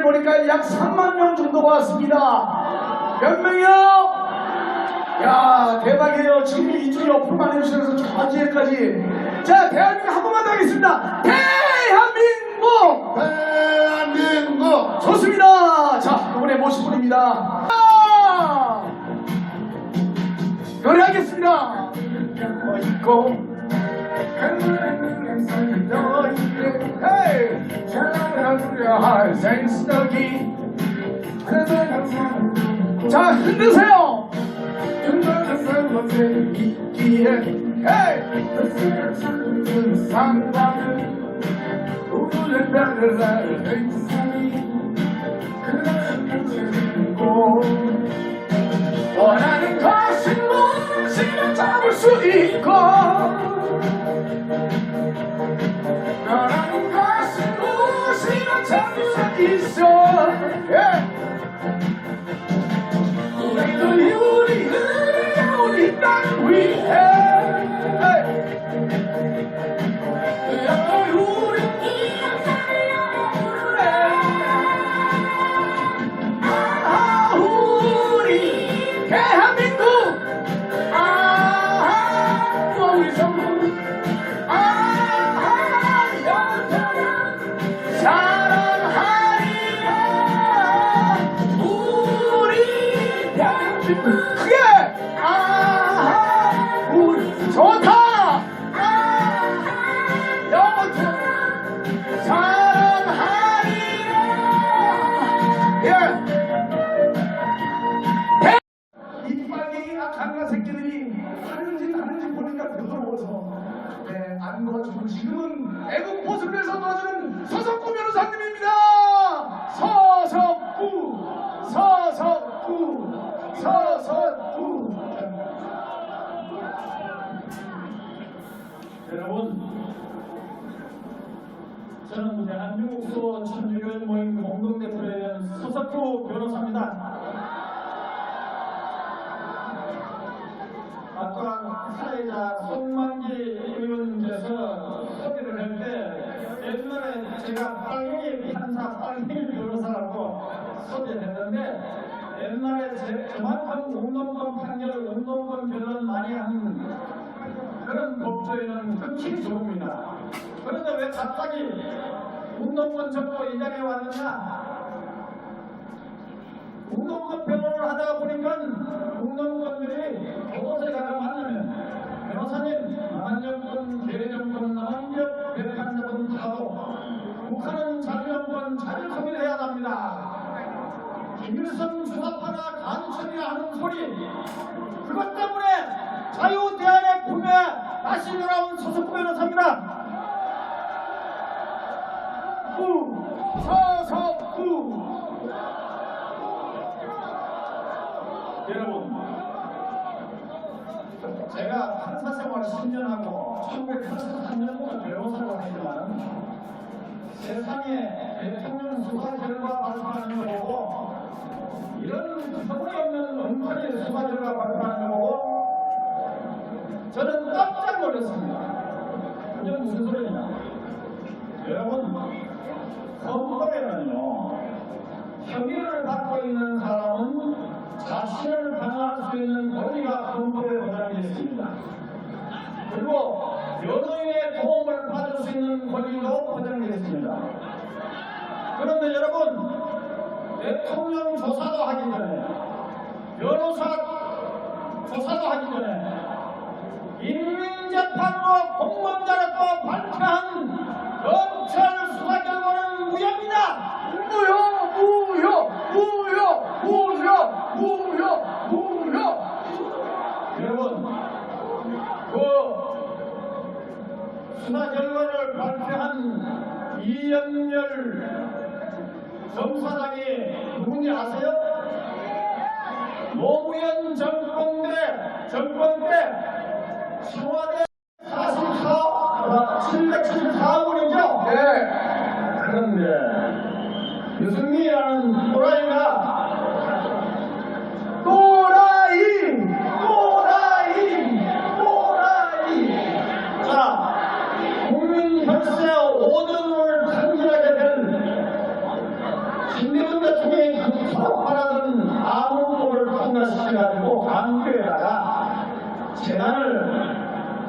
보니까 약 3만 명 정도가 왔습니다. 몇 명이요? 야, 대박이에요. 지금 이쪽이 옆으로만 해주셔서 저지에까지. 자, 대한민국 한 번만 더 하겠습니다. 대한민국! 대한민국! 좋습니다. 자, 이번에 모실 분입니다. 노래하겠습니다. 있고 자, 흔드세요. 원하는 것은 무엇이든 잡을 수 있고 원하는 것은 무엇이든 잡을 수 있어. 우리도 우리 땅 위해 크게! 우리 좋다! 영원히 사랑하리라! 이빨이 악한 새끼들이 하는지 보니까 더러워서 안 도와주고 지금은 애국 모습을 위해서 도와주는 서석구 변호사님입니다! 서석구! 여러분, 저는 대한민국소 천주교인 모임 공동대표의 서석구 변호사입니다. 아까 사회자 손만기 의원께서 소개를 할 때 옛날에 제가 빨갱이 판사, 빨갱이 변호사라고 소개했는데 옛날에 저만큼 운동권 판결, 운동권 변론 많이 한 그런 법조인은 극히 좋습니다. 그런데 왜 갑자기 운동권 접고 이 자리에 왔느냐? 운동권 변론을 하다 보니까 운동권들이 그곳에 가서 만나면 변호사님, 남한정권, 개정권, 남한적, 배판자분 타도 북한은 자주정권, 자주통일해야 합니다. 김일성 수사파나 간첩이라 하는 소리, 그것 때문에 자유대안의 품에 다시 돌아온 서석구 변호사입니다. 서석구! 여러분, 제가 판사 생활 10년 하고 1983년부터 변호사를 하지만 세상에 대통령 수사 결과 발표하는 거 보고 이런 터무니없는 엉터리 수사 결과 발표하는 거 보고 저는 깜짝 놀랐습니다. 이게 무슨 소리냐? 여러분, 헌법에는요, 혐의를 받고 있는 사람은 자신을 방어할 수 있는 권리가 헌법에 보장되어 있습니다. 그리고 변호인의 도움을 받을 수 있는 권리도 보장되어 있습니다. 그런데 여러분, 대통령 조사도 하기 전에, 변호사 조사도 하기 전에 인민재판으로 공범자라고 발표한 검찰 수사 결과는 무효입니다. 무효. 여러분, 그 수사 결과를 발표한 이영렬 검사장이 누군지 아세요? 노무현 정권 때 청와대 774원이죠? 네. 그런데 유승민이라는 또라이가 자, 국민 혈세 5등을 단결하게 된 신명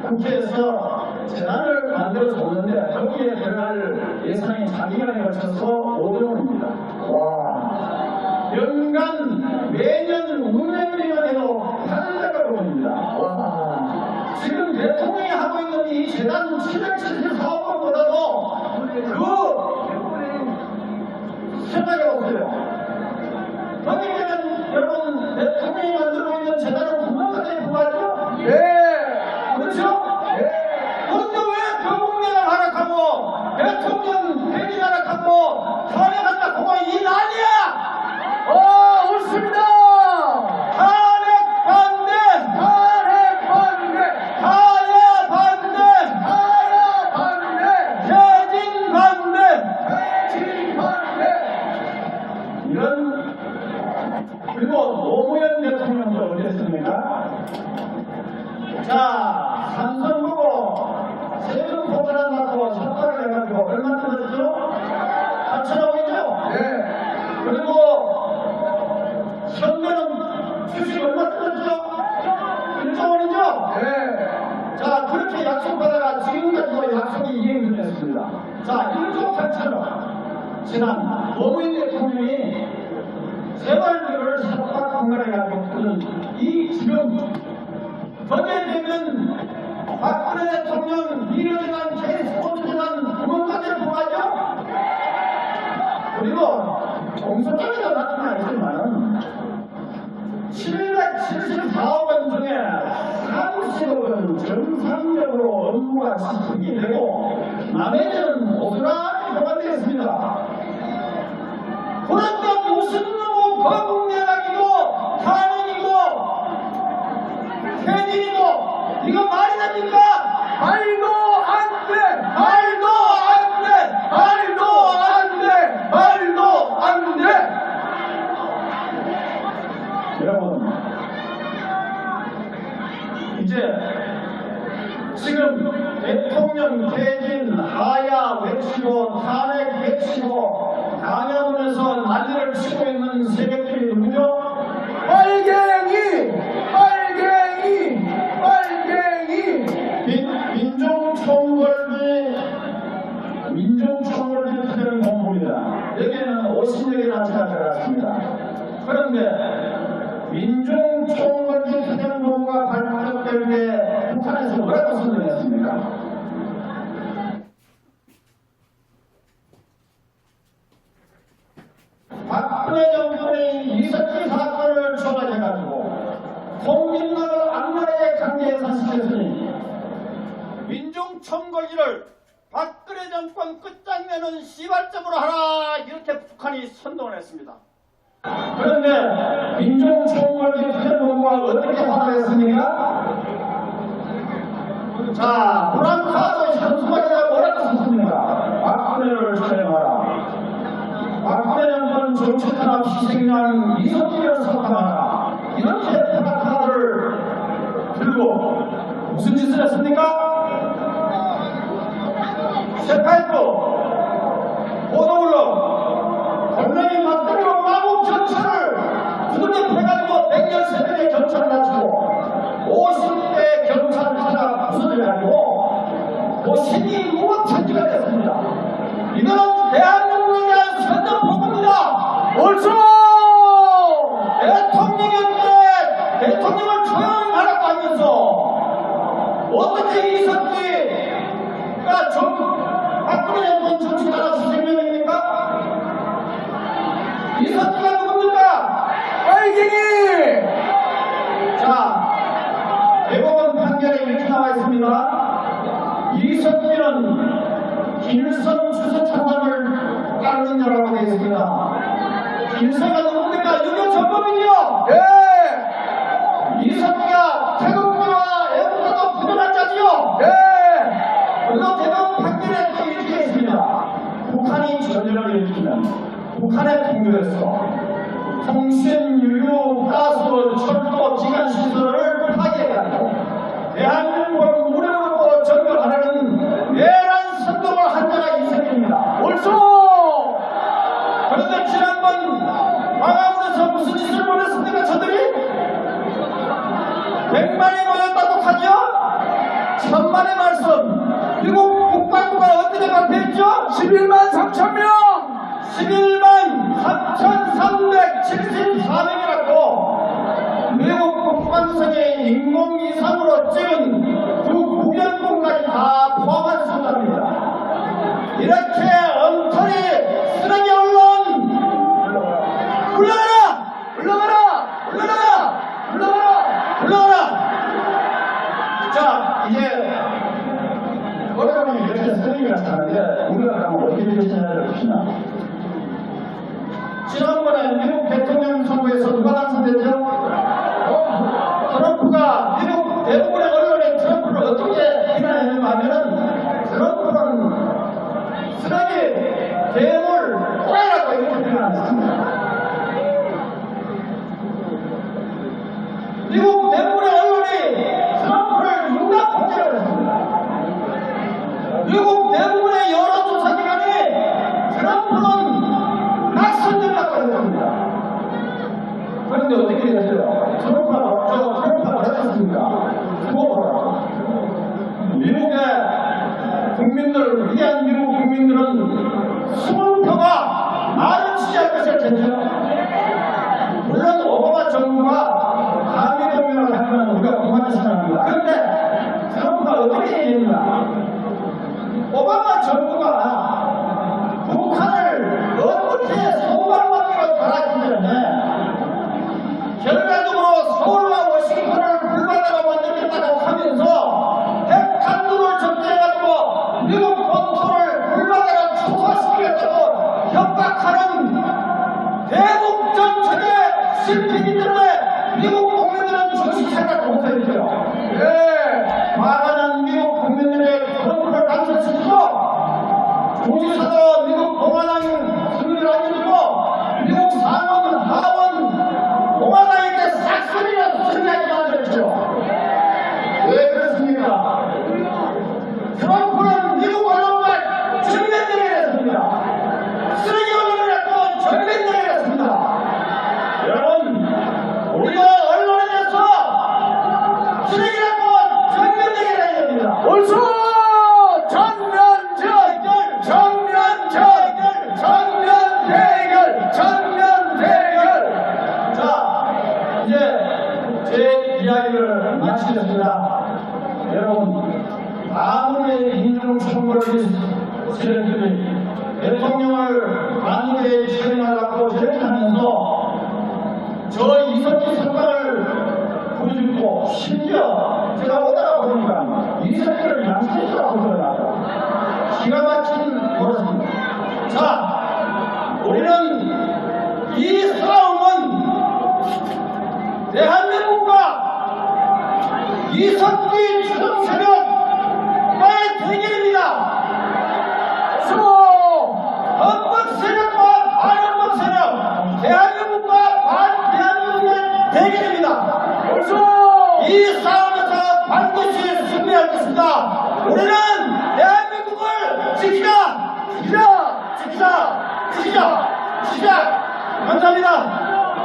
국회에서 재단을 만들어서 오는데 거기에 들어갈 예산이 4기간에 걸쳐서 5조 원입니다. 와. 연간 매년 운영비만 해도 800억 원입니다. 와. 지금 대통령이 하고 있는 이 재단 774억 원보다도 생각해보세요. 거기에는 여러분 대통령이 만들고 있는 재단은 국민까지 부과하죠? 네. 그렇죠? 그런데 왜 교국민을 하락하고 대통령 회의 하락하고 탄핵한다 그거 이 난리야! 옳습니다. 탄핵 반대! 탄핵 반대. 탄핵 반대! 탄핵 반대. 퇴진 반대! 퇴진 반대. 이런 그리고 노무현 대통령도 어땠습니까? 자, 삼성 보고 세금 포괄한다고 삭발을 해가지고 얼마 뜯었죠? 4천억이죠? 네. 그리고 현대는 주식 얼마 뜯었죠? 1조 원이죠? 네. 자, 그렇게 약속하다가 지금까지도 약속이 이행이 됐습니다. 자, 1조 8천억. 지난 노무현 대통령이 세발들을 삭발 공갈해가지고 이 지금 거기에 되면 박근혜 대통령 미래재단 K스포츠재단 구멍까지를 보아죠. 그리고 공소장에도 나타나 있지만은 774억 원 중에 30억 원 정상적으로 업무가 집행이 되고 나머지는 고스란히 보관되었습니다. 그런데 무슨 놈의 거국내각이고 탄핵이고 퇴진이고 이거 말이 됩니까? 말도 안 돼. 말도 안 돼! 말도 안 돼! 말도 안 돼! 여러분, 이제 지금 대통령 퇴진 하야 외치고 탄핵 외치고 강화문에서 난리를 치고 있는 세력들이 누구죠? 빨갱이. 빨갱이. 빨갱이. 민중총궐기 특별 본부입니다. 여기에는 50여 개 단체가 들어갔습니다. 그런데 민중총궐기 특별 본부가 발표될 때 북한에서 뭐라고 선언했습니까? 박근혜 정권의 이석기 사건을 조작해가지고 통일나라를 악랄하게 강제해산시켰으니 민중총궐기를 박근혜 정권 끝장내는 시발점으로 하라 이렇게 북한이 선동을 했습니다. 그런데 민중총궐기 특별본부가 어떻게 화를 자, 불안카드 현수막에다 뭐라고 썼습니까? 박근혜를 촬영하라. 박근혜 정권 정치 탄압 희생양 이석기를 석방하라. 이렇게 플래카드를 들고 무슨 짓을 했습니까? 세파이프, 보도블록, 권력이 맞들고 마구 경찰을 구독해가지고 113명의 경찰을 갖추고 50대 경찰을 하나 부서져가지고 신이 무엇 천지가 됐습니다. 이거는 대한민국에 대한 선전포고입니다. 옳소. 대통령인데 대통령을 조용히 하라고 하면서 어떻게 이석기가 박근혜 정권 정치 따라 수생명입니까? 이석기가 누굽니까? 빨갱이. 자, 대법원 판결에 이렇게 나와 있습니다. 이석기는 김일성 추서 참관을 따르는 자라고 되어 있습니다. 김일성이 누굽니까? 유교 전범이죠? 네. 이석기가 태극기와 애국가도 부정한 자지요? 네. 그리고 대법원 판결에 또 이렇게 되어 있습니다. 북한이 전쟁을 일으키면 북한의 통교에서 통신, 유류, 가스, 철도, 기관시설을 파괴해가지고 대한민국을 무력으로 전격하려는 내란 선동을 한 자가 이석기입니다. 옳소. 그런데 지난번 광화문에서 무슨 짓을 벌였습니까? 저들이 100만이 모였다고 하죠? 오만의 말씀. 미국 국방부가 어떻게 발표했죠? 11만 3천 명. 11만 3,374명이라고 미국 국방성의 인공 이상으로 찍은 그 구경공까지 다 포함한 숫자입니다. 이렇게 엉터리 쓰레기 언론 물러가라! 물러가라! 물러가라! 물러가라! 물러가라! 자, 이제 어려움이 이렇게 쓰레기가 나타나는데 우리가 그러면 어떻게 결정해야 되겠나? 지난번에 미국 대통령 선거에서 누가 당선됐죠? 트럼프가 미국 대부분의 언론에 트럼프를 어떻게 비난했는가 하면은 트럼프는 쓰레기, 괴물, 꼬라라고 이렇게 비난했습니다. 미국 대부분의 언론이 트럼프를 융합폭행을 했습니다. 미국 대부분의 여론조사기관이 트럼프는 낙선적이라고 했습니다. 그런데 어떻게 됐어요? 트럼프가 뭐랬습니까? 그거 보라고. 미국의 국민들, 위대한 미국 국민들은 수문표가 많은 지지할 것을 했죠. 물론 오바마 정부가 한미동맹을 하면 우리가 고맙게 생각합니다. 그런데 트럼프가 어떻게 얘기했나? 오바마 정부가 북한을 어떻게 소방관으로 달아주냐면 결과적으로 서울과 워싱턴을 불바다가 만들겠다고 하면서 핵탄두를 적재해가지고 미국 본토를 불바다로 초토화시키겠다고 협박하는 대북정책의 실패이기 때문에 미국 국민들은 주식회사를 못해주죠. 네, 많은 미국 국민들의 트럼프를 당선시키고 주식사도 미국 공화당 승리를 안겨주고 미국 상원, 하원, 공화당에게 싹쓸이라도 승리하게 만들었죠. 왜 그렇습니까? 트럼프는 미국 언론과 정면대를 했습니다. 쓰레기 언론을 했고 정면대를 했습니다. 여러분, 우리가 언론에 대해서 쓰레기라고 정면대를 해야 됩니다. 옳소! 정면 대결! 정면 대결! 정면 대결! 정면 대결! 자, 이제 제 이야기를 마치겠습니다. 여러분, 아무리 인중청구를 세력들이 대통령을 반대에 실행하려고 제안하면서 저 이석기 선방을 부르짖고 심지어 제가 오다가 보니까 이석기를 양치수라고 그러더라고요. 기가 막힌 노릇입니다. 자, 우리는 이 싸움은 대한민국과 이석기 추종 세력과의 대결입니다. 헌법 세력과 반헌법 세력, 대한민국과 반대한민국의 대결입니다. 이 싸움에서 반드시 승리할 것입니다. 우리는 대한민국을 지키자! 지키자! 지키자! 지키자! 지키자! 감사합니다.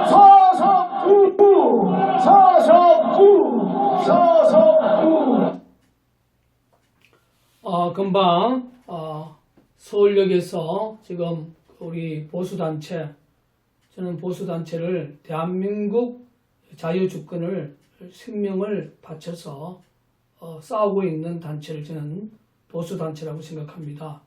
서석구! 서석구! 서석구! 금방 서울역에서 지금 우리 보수단체, 저는 보수단체를 대한민국 자유주권을 생명을 바쳐서 싸우고 있는 단체를 저는 보수단체라고 생각합니다.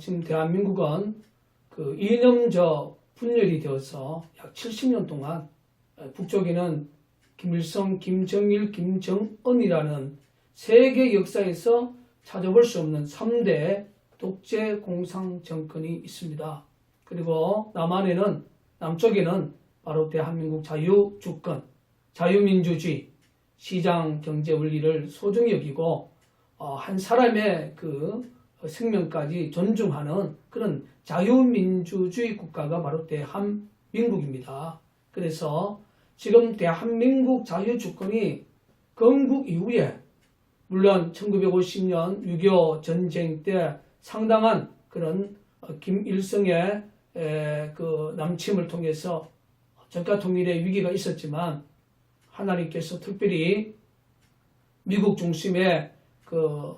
지금 대한민국은 그 이념적 분열이 되어서 약 70년 동안 북쪽에는 김일성, 김정일, 김정은이라는 세계 역사에서 찾아볼 수 없는 3대 독재 공상 정권이 있습니다. 그리고 남쪽에는 바로 대한민국 자유주권, 자유민주주의, 시장 경제 원리를 소중히 여기고 한 사람의 그 생명까지 존중하는 그런 자유민주주의 국가가 바로 대한민국입니다. 그래서 지금 대한민국 자유주권이 건국 이후에 물론 1950년 6.25 전쟁 때 상당한 그런 김일성의 그 남침을 통해서 전가통일의 위기가 있었지만 하나님께서 특별히 미국 중심의 그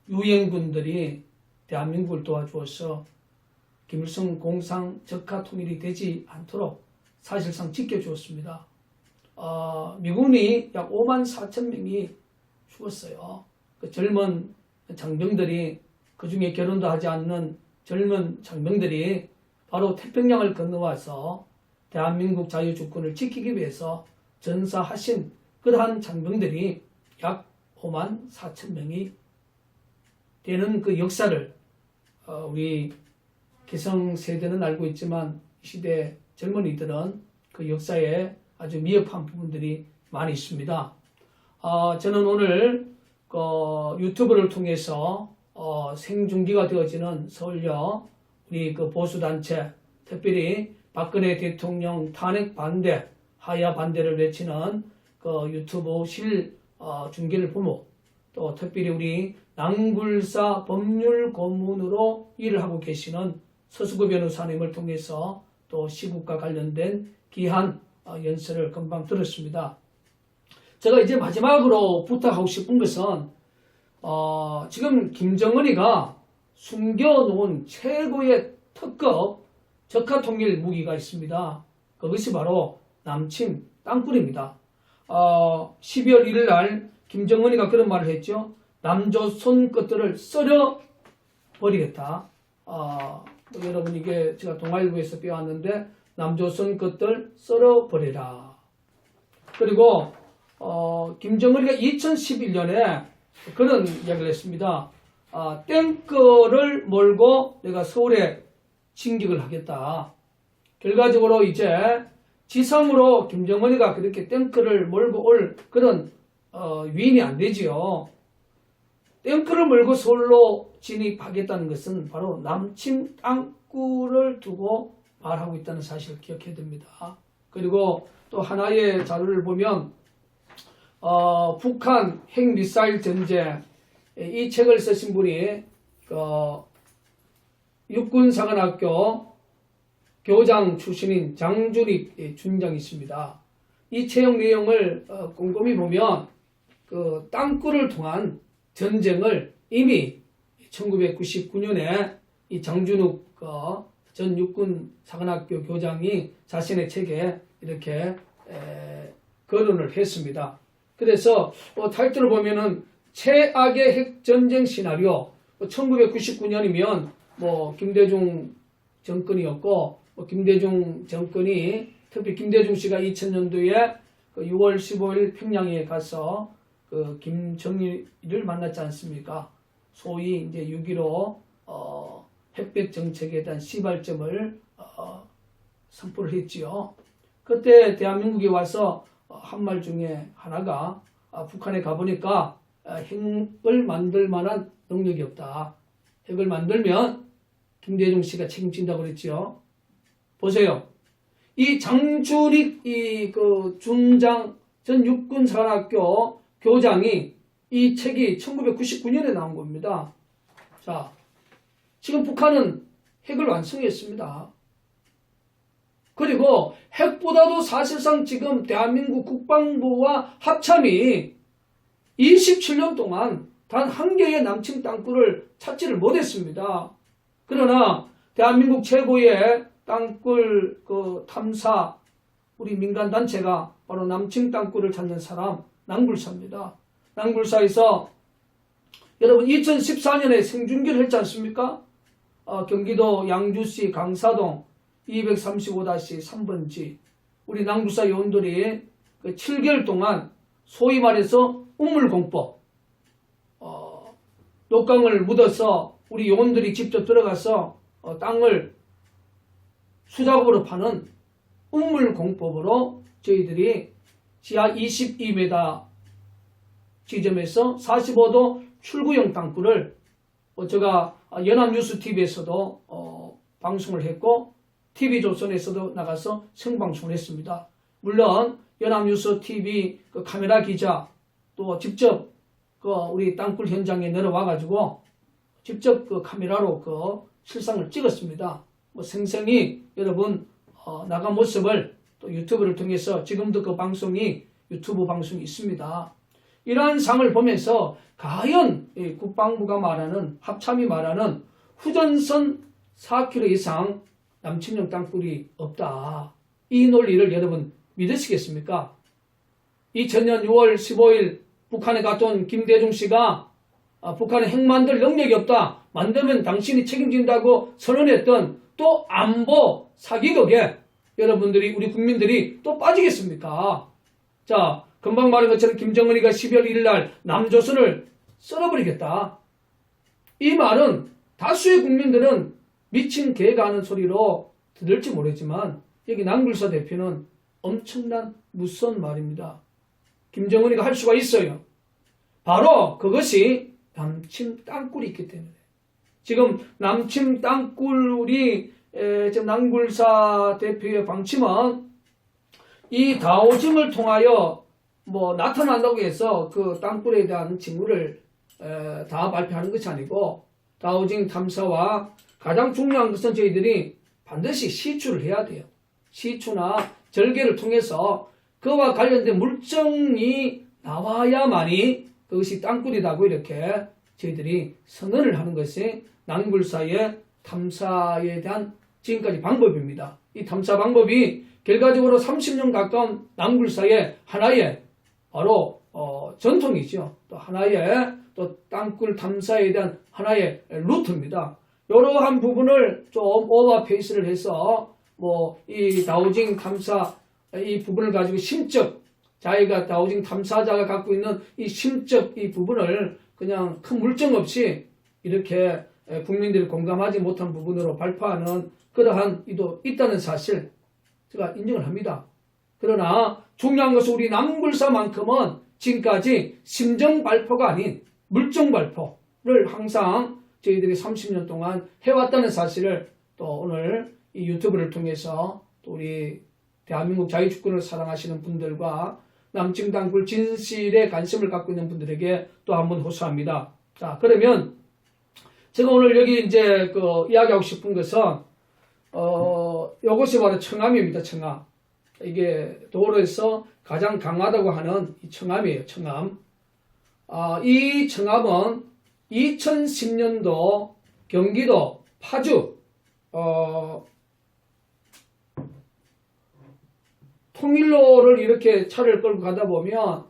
유엔군들이 대한민국을 도와주어서 김일성 공상 적화 통일이 되지 않도록 사실상 지켜주었습니다. 미군이 약 5만 4천 명이 죽었어요. 그 젊은 장병들이, 그 중에 결혼도 하지 않는 젊은 장병들이 바로 태평양을 건너와서 대한민국 자유주권을 지키기 위해서 전사하신 그러한 장병들이 약 5만 4천 명이 되는 그 역사를 우리 기성세대는 알고 있지만 이 시대 젊은이들은 그 역사에 아주 미흡한 부분들이 많이 있습니다. 저는 오늘 유튜브를 통해서 생중계가 되어지는 서울역 우리 그 보수단체, 특별히 박근혜 대통령 탄핵 반대, 하야 반대를 외치는 그 유튜브 중계를 보고, 또 특별히 우리 낭굴사 법률 고문으로 일을 하고 계시는 서수구 변호사님을 통해서 또 시국과 관련된 귀한 연설을 금방 들었습니다. 제가 이제 마지막으로 부탁하고 싶은 것은 지금 김정은이가 숨겨놓은 최고의 특급 적화통일 무기가 있습니다. 그것이 바로 남침 땅굴입니다. 12월 1일 날 김정은이가 그런 말을 했죠. 남조선 것들을 썰어 버리겠다. 여러분, 이게 제가 동아일보에서 빼왔는데, 남조선 것들 썰어 버리라. 그리고 김정은이가 2011년에 그런 이야기를 했습니다. 탱크를 몰고 내가 서울에 진격을 하겠다. 결과적으로 이제 지상으로 김정은이가 그렇게 탱크를 몰고 올 그런 위인이 안 되지요. 탱크를 몰고 서울로 진입하겠다는 것은 바로 남침 땅굴을 두고 말하고 있다는 사실을 기억해야 됩니다. 그리고 또 하나의 자료를 보면 북한 핵미사일 전쟁, 이 책을 쓰신 분이 육군사관학교 교장 출신인 장준익 준장이 있습니다. 이 책 내용을 꼼꼼히 보면 그 땅굴을 통한 전쟁을 이미 1999년에 이 장준욱 전 육군사관학교 교장이 자신의 책에 이렇게 거론을 했습니다. 그래서 타이틀을 보면은 최악의 핵전쟁 시나리오, 1999년이면 김대중 정권이었고, 김대중 정권이, 특히 김대중 씨가 2000년도에 6월 15일 평양에 가서 김정일을 만났지 않습니까? 소위 이제 6.15 핵백 정책에 대한 시발점을 선포를 했지요. 그때 대한민국에 와서 한 말 중에 하나가 북한에 가보니까 핵을 만들 만한 능력이 없다. 핵을 만들면 김대중 씨가 책임진다고 그랬지요. 보세요. 이 장준익 준장 전 육군사관학교 교장이 이 책이 1999년에 나온 겁니다. 자, 지금 북한은 핵을 완성했습니다. 그리고 핵보다도 사실상 지금 대한민국 국방부와 합참이 27년 동안 단 한 개의 남침 땅굴을 찾지를 못했습니다. 그러나 대한민국 최고의 땅굴 탐사 우리 민간단체가 바로 남침 땅굴을 찾는 사람 낭굴사입니다. 낭굴사에서 여러분 2014년에 생중계를 했지 않습니까? 경기도 양주시 강사동 235-3번지 우리 낭굴사 요원들이 7개월 동안 소위 말해서 우물공법 녹강을 묻어서 우리 요원들이 직접 들어가서 땅을 수작업으로 파는 우물공법으로 저희들이 지하 22m 지점에서 45도 출구형 땅굴을 제가 연합뉴스TV에서도 방송을 했고 TV조선에서도 나가서 생방송을 했습니다. 물론 연합뉴스TV 카메라 기자 또 직접 우리 땅굴 현장에 내려와가지고 직접 카메라로 실상을 찍었습니다. 생생히 여러분 나간 모습을 또 유튜브를 통해서 지금도 방송이 유튜브 방송이 있습니다. 이러한 상을 보면서 과연 이 국방부가 말하는 합참이 말하는 후전선 4km 이상 남침용 땅굴이 없다. 이 논리를 여러분 믿으시겠습니까? 2000년 6월 15일 북한에 갔다 온 김대중 씨가 북한에 핵 만들 능력이 없다. 만들면 당신이 책임진다고 선언했던 또 안보 사기극에 여러분들이 우리 국민들이 또 빠지겠습니까? 자, 금방 말한 것처럼 김정은이가 12월 1일 날 남조선을 썰어버리겠다. 이 말은 다수의 국민들은 미친 개가 하는 소리로 들을지 모르지만 여기 남굴사 대표는 엄청난 무서운 말입니다. 김정은이가 할 수가 있어요. 바로 그것이 남침 땅굴이 있기 때문에. 지금 남침 땅굴이 지금 남굴사 대표의 방침은 이 다오징을 통하여 뭐 나타난다고 해서 그 땅굴에 대한 징후를 다 발표하는 것이 아니고 다오징 탐사와 가장 중요한 것은 저희들이 반드시 시추를 해야 돼요. 시추나 절개를 통해서 그와 관련된 물증이 나와야만이 그것이 땅굴이라고 이렇게 저희들이 선언을 하는 것이 남굴사의 탐사에 대한 지금까지 방법입니다. 이 탐사 방법이 결과적으로 30년 가까운 남굴사의 하나의 바로 전통이죠. 또 하나의 또 땅굴 탐사에 대한 하나의 루트입니다. 이러한 부분을 좀 오버페이스를 해서 뭐 이 다오징 탐사 이 부분을 가지고 심적 자기가 다오징 탐사자가 갖고 있는 이 심적 이 부분을 그냥 큰 물증 없이 이렇게 국민들이 공감하지 못한 부분으로 발표하는 그러한 이도 있다는 사실 제가 인정을 합니다. 그러나 중요한 것은 우리 남굴사만큼은 지금까지 심정 발표가 아닌 물증 발표를 항상 저희들이 30년 동안 해왔다는 사실을 또 오늘 이 유튜브를 통해서 또 우리 대한민국 자유주권을 사랑하시는 분들과 남침 땅굴 진실에 관심을 갖고 있는 분들에게 또 한번 호소합니다. 자, 그러면 제가 오늘 여기 이제 그 이야기하고 싶은 것은 이것이 바로 청암입니다. 청암. 이게 도로에서 가장 강하다고 하는 이 청암이에요. 청암. 이 청암은 2010년도 경기도 파주 통일로를 이렇게 차를 끌고 가다 보면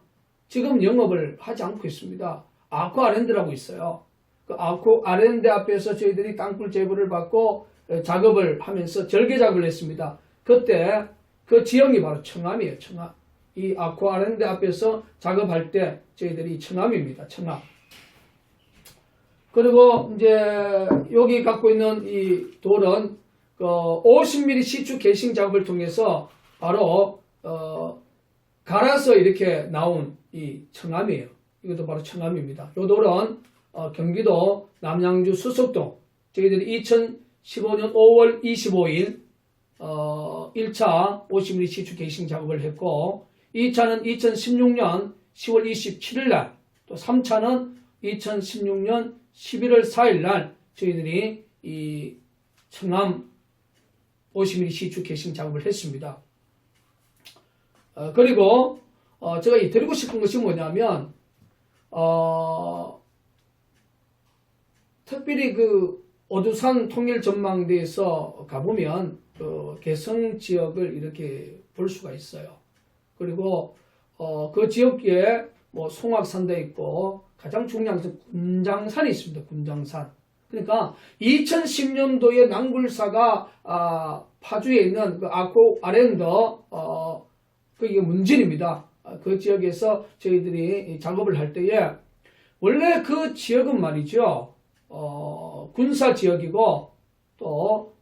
지금 영업을 하지 않고 있습니다. 아쿠아랜드라고 있어요. 그 아쿠아랜드 앞에서 저희들이 땅굴 제보를 받고 작업을 하면서 절개 작업을 했습니다. 그때 그 지형이 바로 청암이에요. 청암. 이 아쿠아랜드 앞에서 작업할 때 저희들이 청암입니다. 청암. 그리고 이제 여기 갖고 있는 이 돌은 그 50mm 시추 게싱 작업을 통해서 바로 갈아서 이렇게 나온 이 청암이에요. 이것도 바로 청암입니다. 이 돌은 경기도 남양주 수석동 저희들이 2015년 5월 25일 1차 50mm 시추 게싱 작업을 했고 2차는 2016년 10월 27일 날 또 3차는 2016년 11월 4일 날 저희들이 이 청암 50mm 시추 게싱 작업을 했습니다. 그리고 제가 드리고 싶은 것이 뭐냐면 특별히 그 오두산 통일전망대에서 가보면 개성 지역을 이렇게 볼 수가 있어요. 그리고 그 지역에 뭐 송악산도 있고 가장 중요한 것은 군장산이 있습니다. 군장산. 그러니까 2010년도에 남굴사가 파주에 있는 그 아쿠아랜드 그게 문진입니다. 그 지역에서 저희들이 작업을 할 때에 원래 그 지역은 말이죠. 군사 지역이고 또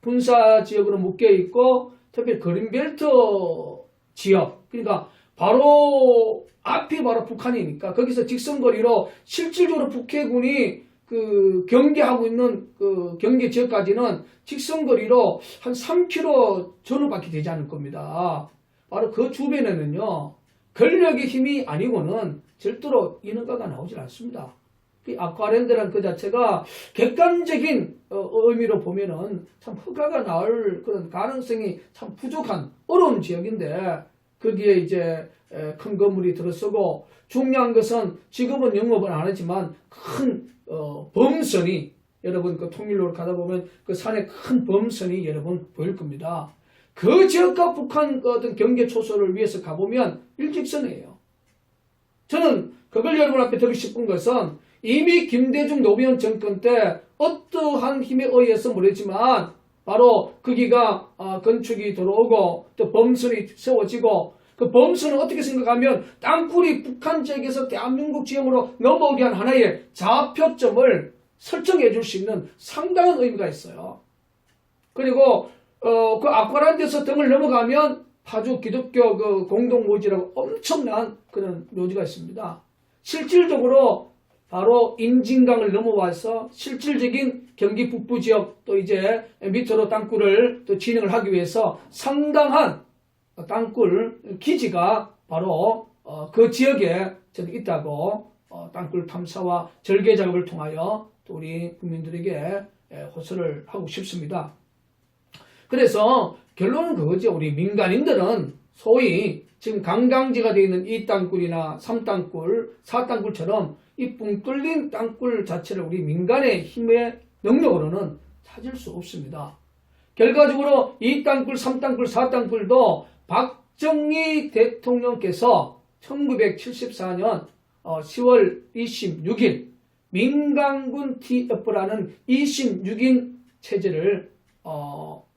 군사 지역으로 묶여 있고 특히 그린벨트 지역. 그러니까 바로 앞이 바로 북한이니까 거기서 직선거리로 실질적으로 북해군이 그 경계하고 있는 그 경계 지역까지는 직선거리로 한 3km 전후밖에 되지 않을 겁니다. 바로 그 주변에는요, 권력의 힘이 아니고는 절대로 인허가가 나오질 않습니다. 그 아쿠아랜드라는 그 자체가 객관적인 의미로 보면은 참 허가가 나올 그런 가능성이 참 부족한 어려운 지역인데 거기에 이제 큰 건물이 들어서고 중요한 것은 지금은 영업은 안 하지만 큰 범선이 여러분 그 통일로를 가다 보면 그 산에 큰 범선이 여러분 보일 겁니다. 그 지역과 북한 그 어떤 경계 초소를 위해서 가보면 일직선이에요. 저는 그걸 여러분 앞에 드리고 싶은 것은 이미 김대중 노무현 정권 때 어떠한 힘에 의해서 모르지만 바로 거기가 건축이 들어오고 또 범선이 세워지고 그 범선은 어떻게 생각하면 땅굴이 북한 지역에서 대한민국 지형으로 넘어오게 한 하나의 좌표점을 설정해 줄 수 있는 상당한 의미가 있어요. 그리고 그 아쿠아란 데서 등을 넘어가면 파주 기독교 그 공동묘지라고 엄청난 그런 묘지가 있습니다. 실질적으로 바로 임진강을 넘어와서 실질적인 경기 북부 지역 또 이제 밑으로 땅굴을 또 진행을 하기 위해서 상당한 땅굴 기지가 바로 그 지역에 저는 있다고 땅굴 탐사와 절개 작업을 통하여 또 우리 국민들에게 호소를 하고 싶습니다. 그래서 결론은 그거죠. 우리 민간인들은 소위 지금 관광지가 되어 있는 이 땅굴이나 3땅굴, 4땅굴처럼 이 붕 뚫린 땅굴 자체를 우리 민간의 힘의 능력으로는 찾을 수 없습니다. 결과적으로 이 땅굴, 3땅굴, 4땅굴도 박정희 대통령께서 1974년 10월 26일 민간군 TF라는 26인 체제를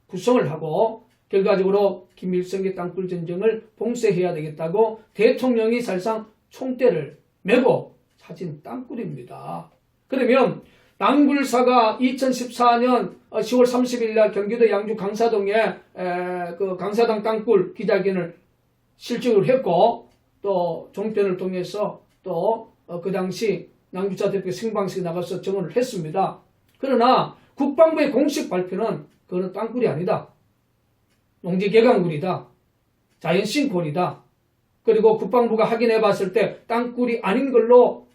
구성을 하고 결과적으로 김일성의 땅굴 전쟁을 봉쇄해야 되겠다고 대통령이 사실상 총대를 메고 찾은 땅굴입니다. 그러면 낭굴사가 2014년 10월 30일 날 경기도 양주 강사동에 그 강사당 땅굴 기자회견을 실적으로 했고 또 종편을 통해서 또 그 당시 낭주사 대표 생방송에 나가서 증언을 했습니다. 그러나 국방부의 공식 발표는 그거는 땅굴이 아니다. 농지개강굴이다. 자연싱크홀이다. 그리고 국방부가 확인해 봤을 때 땅굴이 아닌 걸로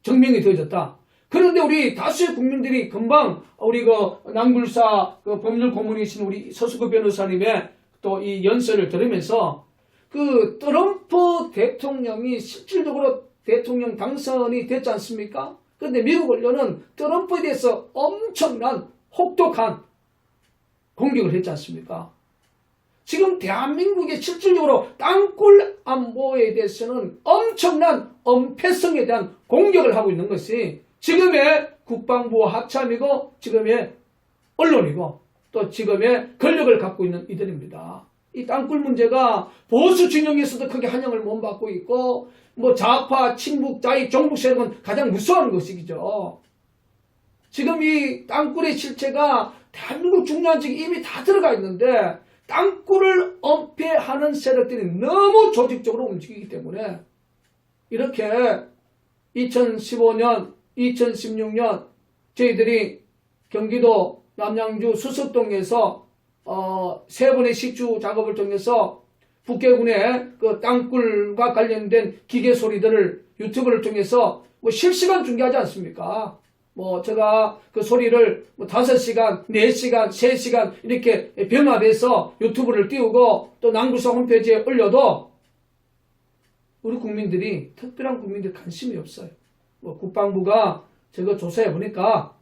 증명이 되어졌다. 그런데 우리 다수의 국민들이 금방 우리 그 낭굴사 그 법률 고문이신 우리 서수구 변호사님의 또 이 연설을 들으면서 그 트럼프 대통령이 실질적으로 대통령 당선이 됐지 않습니까? 그런데 미국 언론은 트럼프에 대해서 엄청난 혹독한 공격을 했지 않습니까? 지금 대한민국의 실질적으로 땅굴 안보에 대해서는 엄청난 엄폐성에 대한 공격을 하고 있는 것이 지금의 국방부와 합참이고 지금의 언론이고 또 지금의 권력을 갖고 있는 이들입니다. 이 땅굴 문제가 보수 진영에서도 크게 환영을 못 받고 있고 뭐 좌파, 친북, 자익, 종북 세력은 가장 무서워하는 것이죠. 지금 이 땅굴의 실체가 대한민국 중요한 지역에 이미 다 들어가 있는데 땅굴을 엄폐하는 세력들이 너무 조직적으로 움직이기 때문에 이렇게 2015년, 2016년 저희들이 경기도 남양주 수석동에서 3번의 시추 작업을 통해서 북해군의 그 땅굴과 관련된 기계 소리들을 유튜브를 통해서 뭐 실시간 중계하지 않습니까? 뭐 제가 그 소리를 뭐 5시간, 4시간, 3시간 이렇게 변화돼서 유튜브를 띄우고 또 낭굴사 홈페이지에 올려도 우리 국민들이 특별한 국민들 관심이 없어요. 뭐 국방부가 저거 조사해 보니까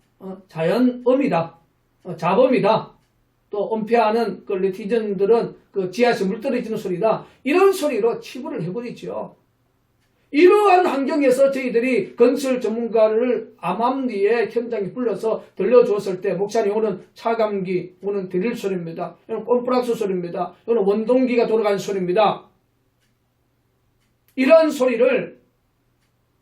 자연음이다, 자범이다. 또 은폐하는 그 네티즌들은 그 지하에서 물 떨어지는 소리다. 이런 소리로 치부를 해버리죠. 이러한 환경에서 저희들이 건설 전문가를 암암리에 현장에 불러서 들려주었을 때 목사님 오는 차감기, 오는 드릴 소리입니다. 이건 꼼프락스 소리입니다. 이건 원동기가 돌아가는 소리입니다. 이러한 소리를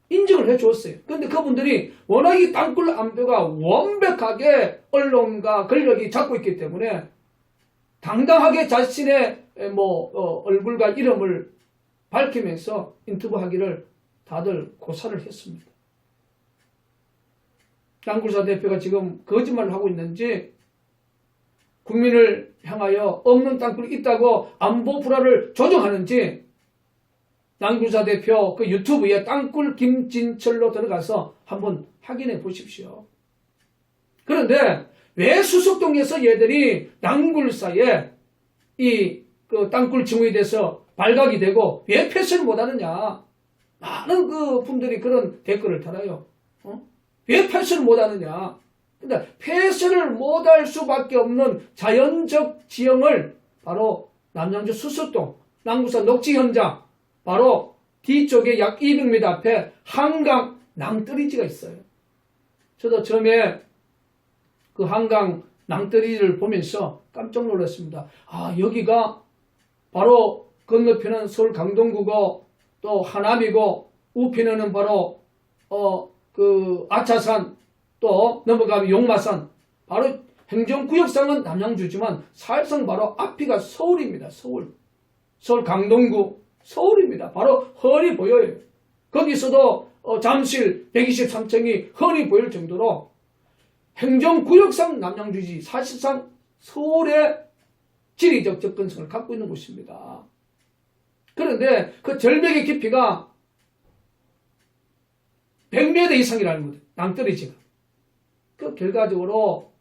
인정을 해주었어요. 그런데 그분들이 워낙 이 땅굴 안보가 완벽하게 언론과 권력이 잡고 있기 때문에 당당하게 자신의 얼굴과 이름을 밝히면서 인터뷰하기를 다들 고사를 했습니다. 낭굴사 대표가 지금 거짓말을 하고 있는지 국민을 향하여 없는 땅굴이 있다고 안보 불화를 조정하는지 낭굴사 대표 그 유튜브에 땅굴 김진철로 들어가서 한번 확인해 보십시오. 그런데 왜 수석동에서 얘들이 낭굴사에 이 그 땅굴 증후에 대해서 발각이 되고 왜 폐쇄를 못하느냐. 많은 그 분들이 그런 댓글을 달아요. 왜 폐쇄를 못하느냐. 근데 폐쇄를 못할 수밖에 없는 자연적 지형을 바로 남양주 수서동, 남구사 녹지 현장, 바로 뒤쪽에 약 200m 앞에 한강 낭떠러지가 있어요. 저도 처음에 그 한강 낭떠러지를 보면서 깜짝 놀랐습니다. 아, 여기가 바로 건너편은 서울 강동구고 또 하남이고 우편에는 바로 그 아차산 또 넘어가면 용마산, 바로 행정구역상은 남양주지만 사실상 바로 앞이가 서울입니다. 서울 강동구 서울입니다. 바로 훤히 보여요. 거기서도 잠실 123층이 훤히 보일 정도로 행정구역상 남양주지 사실상 서울의 지리적 접근성을 갖고 있는 곳입니다. 그런데 그 절벽의 깊이가 100m 이상이라는 거죠. 낭떠러지가. 그 결과적으로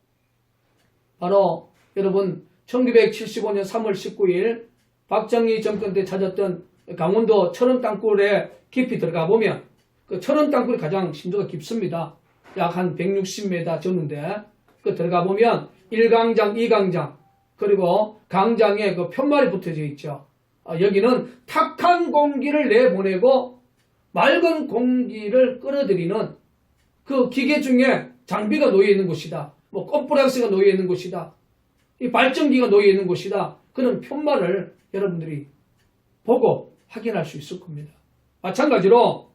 바로 여러분 1975년 3월 19일 박정희 정권 때 찾았던 강원도 철원 땅굴에 깊이 들어가 보면 그 철원 땅굴이 가장 심도가 깊습니다. 약 한 160m 졌는데 그 들어가 보면 1강장, 2강장 그리고 강장에 그 편말이 붙어져 있죠. 여기는 탁한 공기를 내보내고 맑은 공기를 끌어들이는 그 기계 중에 장비가 놓여 있는 곳이다. 뭐 컴프레스가 놓여 있는 곳이다. 이 발전기가 놓여 있는 곳이다. 그런 편말을 여러분들이 보고 확인할 수 있을 겁니다. 마찬가지로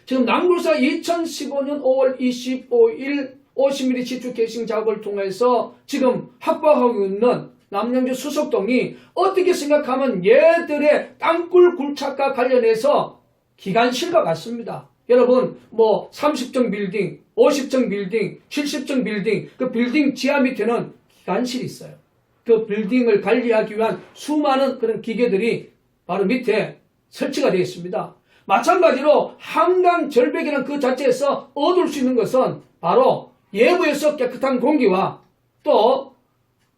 지금 남굴사 2015년 5월 25일 50mm 지축 개싱 작업을 통해서 지금 확보하고 있는 남양주 수석동이 어떻게 생각하면 얘들의 땅굴 굴착과 관련해서 기관실과 같습니다. 여러분 뭐 30층 빌딩, 50층 빌딩, 70층 빌딩 그 빌딩 지하 밑에는 기관실이 있어요. 그 빌딩을 관리하기 위한 수많은 그런 기계들이 바로 밑에 설치가 되어 있습니다. 마찬가지로 한강 절벽이라는 그 자체에서 얻을 수 있는 것은 바로 외부에서 깨끗한 공기와 또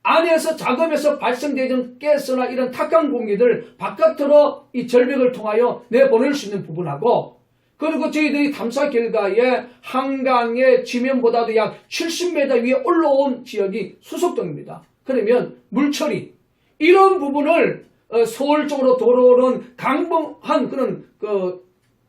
안에서 작업에서 발생되는 가스나 이런 탁한 공기들 바깥으로 이 절벽을 통하여 내보낼 수 있는 부분하고 그리고 저희들이 탐사 결과에 한강의 지면보다도 약 70m 위에 올라온 지역이 수석동입니다. 그러면 물처리 이런 부분을 서울 쪽으로 돌아오는 강봉한 그런 그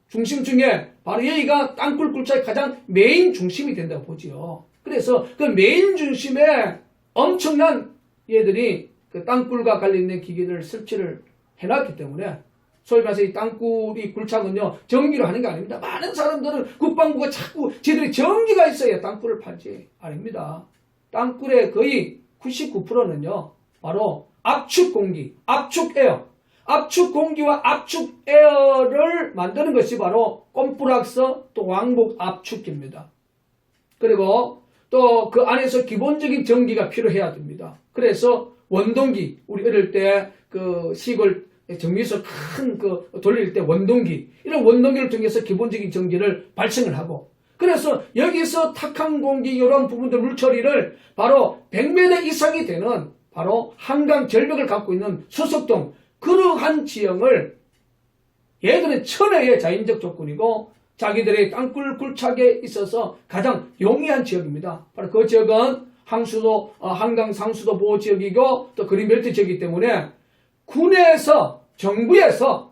중심 중에 바로 여기가 땅굴 굴착의 가장 메인 중심이 된다고 보지요. 그래서 그 메인 중심에 엄청난 얘들이 그 땅굴과 관련된 기계를 설치를 해놨기 때문에 소위 말해서 이 땅굴이 굴착은요 전기로 하는 게 아닙니다. 많은 사람들은 국방부가 자꾸 쟤들이 전기가 있어야 땅굴을 팔지 아닙니다. 땅굴의 거의 99%는요 바로 압축 공기, 압축 에어, 압축 공기와 압축 에어를 만드는 것이 바로 꼼프락스 또 왕복 압축기입니다. 그리고 또 그 안에서 기본적인 전기가 필요해야 됩니다. 그래서 원동기, 우리 어릴 때 그 시골 정미소 큰 그 돌릴 때 원동기, 이런 원동기를 통해서 기본적인 전기를 발생을 하고 그래서 여기서 탁한 공기 이런 부분들 물처리를 바로 100m 이상이 되는 바로 한강 절벽을 갖고 있는 수석동 그러한 지형을 얘들은 천혜의 자연적 조건이고 자기들의 땅굴 굴착에 있어서 가장 용이한 지역입니다. 바로 그 지역은 항수도 한강 상수도 보호 지역이고 또 그린벨트 지역이기 때문에 군에서 정부에서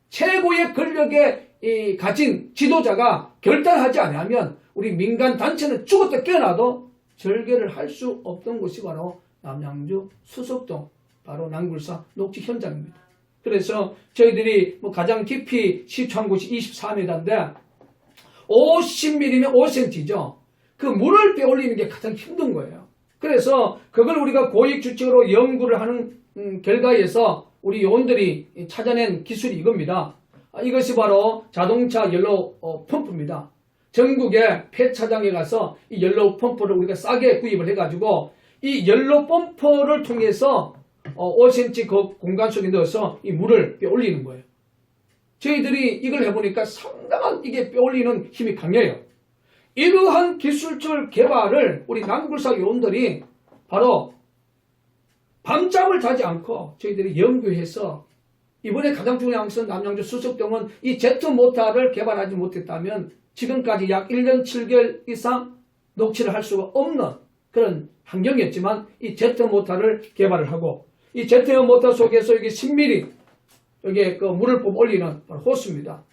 최고의 권력에 가진 지도자가 결단하지 않으면 우리 민간 단체는 죽었다 깨어나도 절개를 할 수 없던 곳이 바로 남양주 수석동 바로 남굴사 녹지 현장입니다. 그래서 저희들이 뭐 가장 깊이 시추한 곳이 24m인데 50mm면 5cm죠. 그 물을 빼올리는 게 가장 힘든 거예요. 그래서 그걸 우리가 고익주택으로 연구를 하는 결과에서 우리 요원들이 찾아낸 기술이 이겁니다. 이것이 바로 자동차 연료 펌프입니다. 전국의 폐차장에 가서 이 연료 펌프를 우리가 싸게 구입을 해가지고 이 연료 펌프를 통해서 5cm 그 공간 속에 넣어서 이 물을 빼올리는 거예요. 저희들이 이걸 해보니까 상당한 이게 빼올리는 힘이 강해요. 이러한 기술적 개발을 우리 남굴사 요원들이 바로 밤잠을 자지 않고 저희들이 연구해서 이번에 가장 중요한 것은 남양주 수석동은 이 제트모터를 개발하지 못했다면 지금까지 약 1년 7개월 이상 녹취를 할 수가 없는 그런 환경이었지만 이 제트모터를 개발을 하고 이 제트모터 속에서 이게 10mm 여기에 그 물을 뽑아 올리는 호스입니다.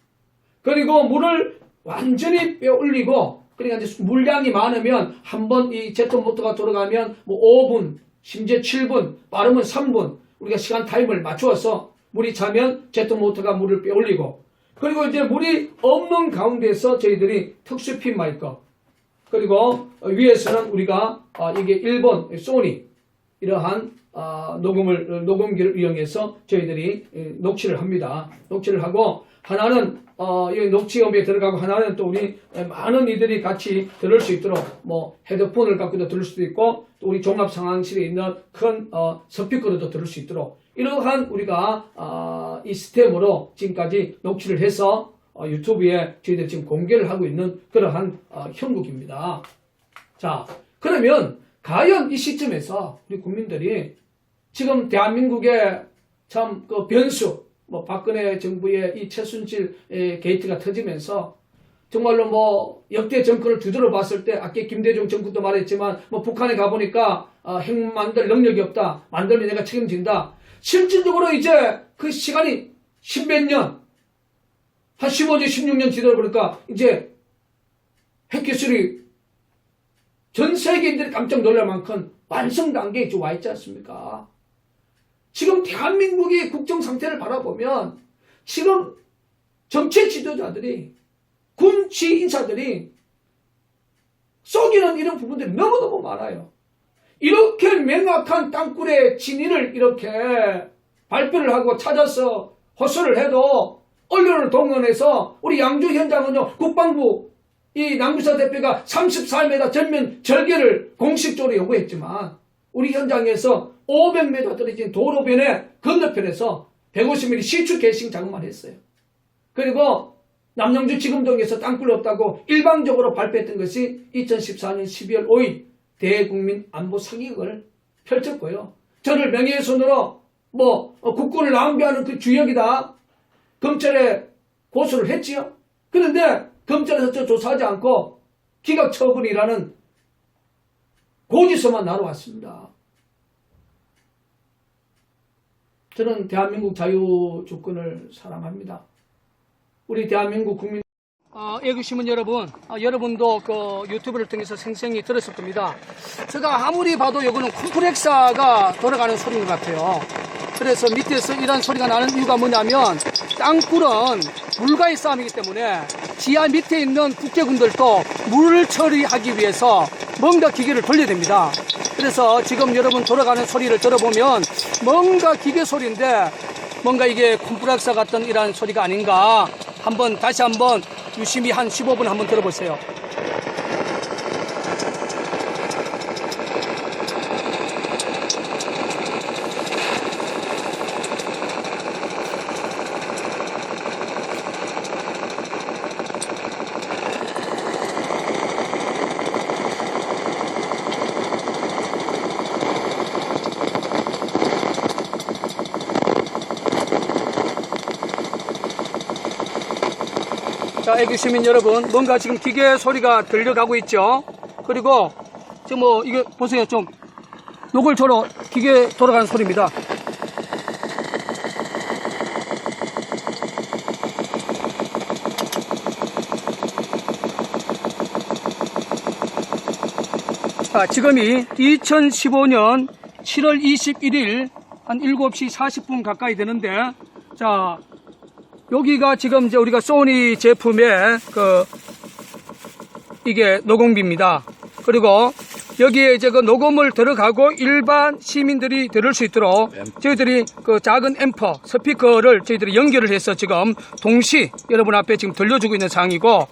그리고 물을 완전히 빼 올리고 그러니까 이제 물량이 많으면 한번 이 제트모터가 돌아가면 뭐 5분 심지어 7분 빠르면 3분 우리가 시간 타임을 맞추어서 물이 차면 제트모터가 물을 빼 올리고 그리고 이제 물이 없는 가운데서 저희들이 특수 핀 마이크 그리고 위에서는 우리가 이게 일본 소니 이러한 녹음기를 이용해서 저희들이 녹취를 합니다. 녹취를 하고 하나는 이 녹취업에 들어가고 하나는 또 우리 많은 이들이 같이 들을 수 있도록 뭐 헤드폰을 갖고도 들을 수도 있고 또 우리 종합 상황실에 있는 큰 스피커로도 들을 수 있도록 이러한 우리가 이 시스템으로 지금까지 녹취를 해서 유튜브에 저희들이 지금 공개를 하고 있는 그러한 형국입니다. 자, 그러면 과연 이 시점에서 우리 국민들이 지금 대한민국의 참 그 변수, 뭐 박근혜 정부의 이 최순실 게이트가 터지면서 정말로 뭐 역대 정권을 두드려 봤을 때 아까 김대중 정권도 말했지만 뭐 북한에 가보니까 핵 만들 능력이 없다. 만들면 내가 책임진다. 실질적으로 이제 그 시간이 십몇 년, 한 15년, 16년 지나다 보니까 이제 핵기술이 전 세계인들이 깜짝 놀랄 만큼 완성 단계에 와 있지 않습니까? 지금 대한민국의 국정 상태를 바라보면 지금 정치 지도자들이 군치 인사들이 속이는 이런 부분들이 너무너무 많아요. 이렇게 명확한 땅굴의 진위를 이렇게 발표를 하고 찾아서 호소를 해도 언론을 동원해서 우리 양주 현장은요 국방부 이 남구사 대표가 34m 전면 절개를 공식적으로 요구했지만 우리 현장에서 500m 떨어진 도로변의 건너편에서 150mm 시추 개싱 작업만 했어요. 그리고 남양주 지금동에서 땅굴 없다고 일방적으로 발표했던 것이 2014년 12월 5일 대국민 안보 사기극을 펼쳤고요. 저를 명예훼손으로 국군을 낭비하는 그 주역이다. 검찰에 고소를 했지요. 그런데 검찰에서 저 조사하지 않고 기각 처분이라는 고지서만 날아왔습니다. 저는 대한민국 자유주권을 사랑합니다. 우리 대한민국 국민 애국시민 여러분, 여러분도 그 유튜브를 통해서 생생히 들었을 겁니다. 제가 아무리 봐도 이거는 컴프렉서가 돌아가는 소리인 것 같아요. 그래서 밑에서 이런 소리가 나는 이유가 뭐냐면 땅굴은 물과의 싸움이기 때문에 지하 밑에 있는 국제군들도 물 처리하기 위해서 뭔가 기계를 돌려야 됩니다. 그래서 지금 여러분 돌아가는 소리를 들어보면 뭔가 기계 소리인데 뭔가 이게 컴프렉서 같은 이런 소리가 아닌가 다시 한번 유심히 한 15분 한번 들어보세요. 자, 애국시민 여러분, 뭔가 지금 기계 소리가 들려가고 있죠. 그리고 지금 이게 보세요, 좀 노골적으로 기계 돌아가는 소리입니다. 자, 지금이 2015년 7월 21일 한 7시 40분 가까이 되는데, 자, 여기가 지금 이제 우리가 소니 제품의 이게 녹음기입니다. 그리고 여기에 이제 그 녹음을 들어가고 일반 시민들이 들을 수 있도록 저희들이 그 작은 앰퍼 스피커를 저희들이 연결을 해서 지금 동시 여러분 앞에 지금 들려주고 있는 상황이고,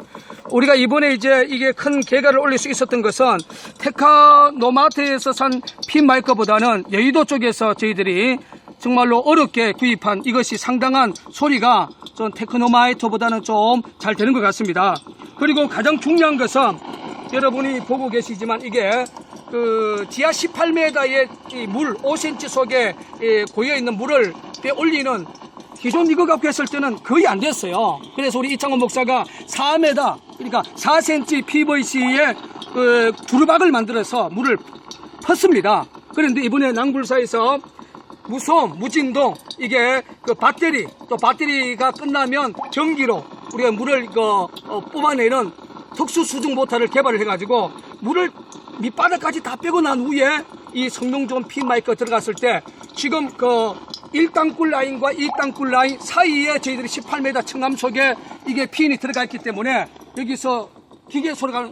우리가 이번에 이제 이게 큰 개가를 올릴 수 있었던 것은 테크노마트에서 산 핀 마이크보다는 여의도 쪽에서 저희들이 정말로 어렵게 구입한 이것이 상당한 소리가 좀 테크노마이터보다는 좀 잘 되는 것 같습니다. 그리고 가장 중요한 것은 여러분이 보고 계시지만 이게 그 지하 18m의 이 물 5cm 속에 고여 있는 물을 빼올리는 기존 이거 갖고 했을 때는 거의 안 됐어요. 그래서 우리 이창원 목사가 4m, 그러니까 4cm PVC에 그 두루박을 만들어서 물을 폈습니다. 그런데 이번에 낭굴사에서 무소음, 무진동, 이게 그 배터리, 또 배터리가 끝나면 전기로 우리가 물을 뽑아내는 특수 수중 모터를 개발을 해가지고 물을 밑바닥까지 다 빼고 난 후에 이 성능 좋은 P마이크 들어갔을 때 지금 그 1땅굴 라인과 2땅굴 라인 사이에 저희들이 18m 청암 속에 이게 핀이 들어가 있기 때문에 여기서 기계 소리가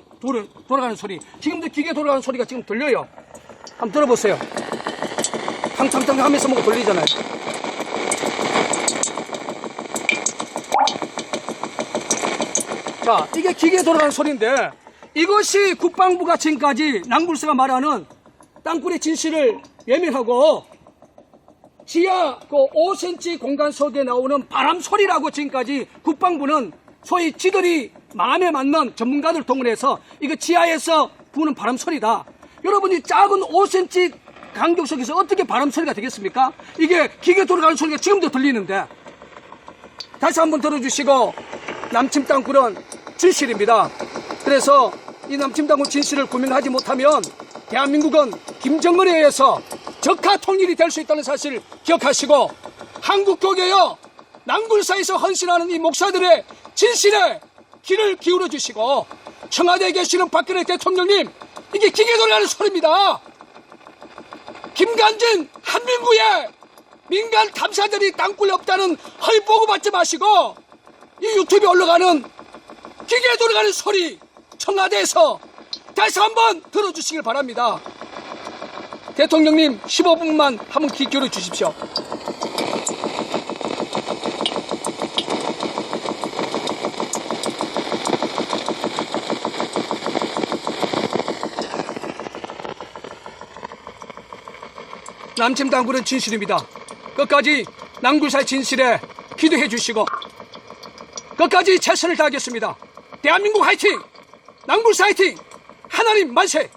돌아가는 소리, 지금도 기계 돌아가는 소리가 지금 들려요. 한번 들어보세요. 탕탕탕 하면서 뭐가 돌리잖아요. 자, 이게 기계 돌아가는 소리인데 이것이 국방부가 지금까지 낭굴사가 말하는 땅굴의 진실을 외면하고 지하 그 5cm 공간 속에 나오는 바람 소리라고 지금까지 국방부는 소위 지들이 마음에 맞는 전문가들 동원해서 이거 지하에서 부는 바람 소리다. 여러분이 작은 5cm 간격 속에서 어떻게 바람 소리가 되겠습니까? 이게 기계 돌아가는 소리가 지금도 들리는데. 다시 한번 들어주시고, 남침 땅굴은 진실입니다. 그래서 이 남침 땅굴 진실을 구명하지 못하면 대한민국은 김정은에 의해서 적화 통일이 될 수 있다는 사실을 기억하시고, 한국교계여 낭굴사에서 헌신하는 이 목사들의 진실에 귀를 기울여 주시고, 청와대에 계시는 박근혜 대통령님, 이게 기계 돌아가는 소리입니다. 김관진 한민구에 민간 탐사들이 땅굴이 없다는 허위 보고 받지 마시고 이 유튜브에 올라가는 기계 돌아가는 소리 청와대에서 다시 한번 들어주시길 바랍니다. 대통령님 15분만 한번 귀 기울여 주십시오. 남침 땅굴은 진실입니다. 끝까지 낭굴사의 진실에 기도해 주시고 끝까지 최선을 다하겠습니다. 대한민국 화이팅! 낭굴사 화이팅! 하나님 만세!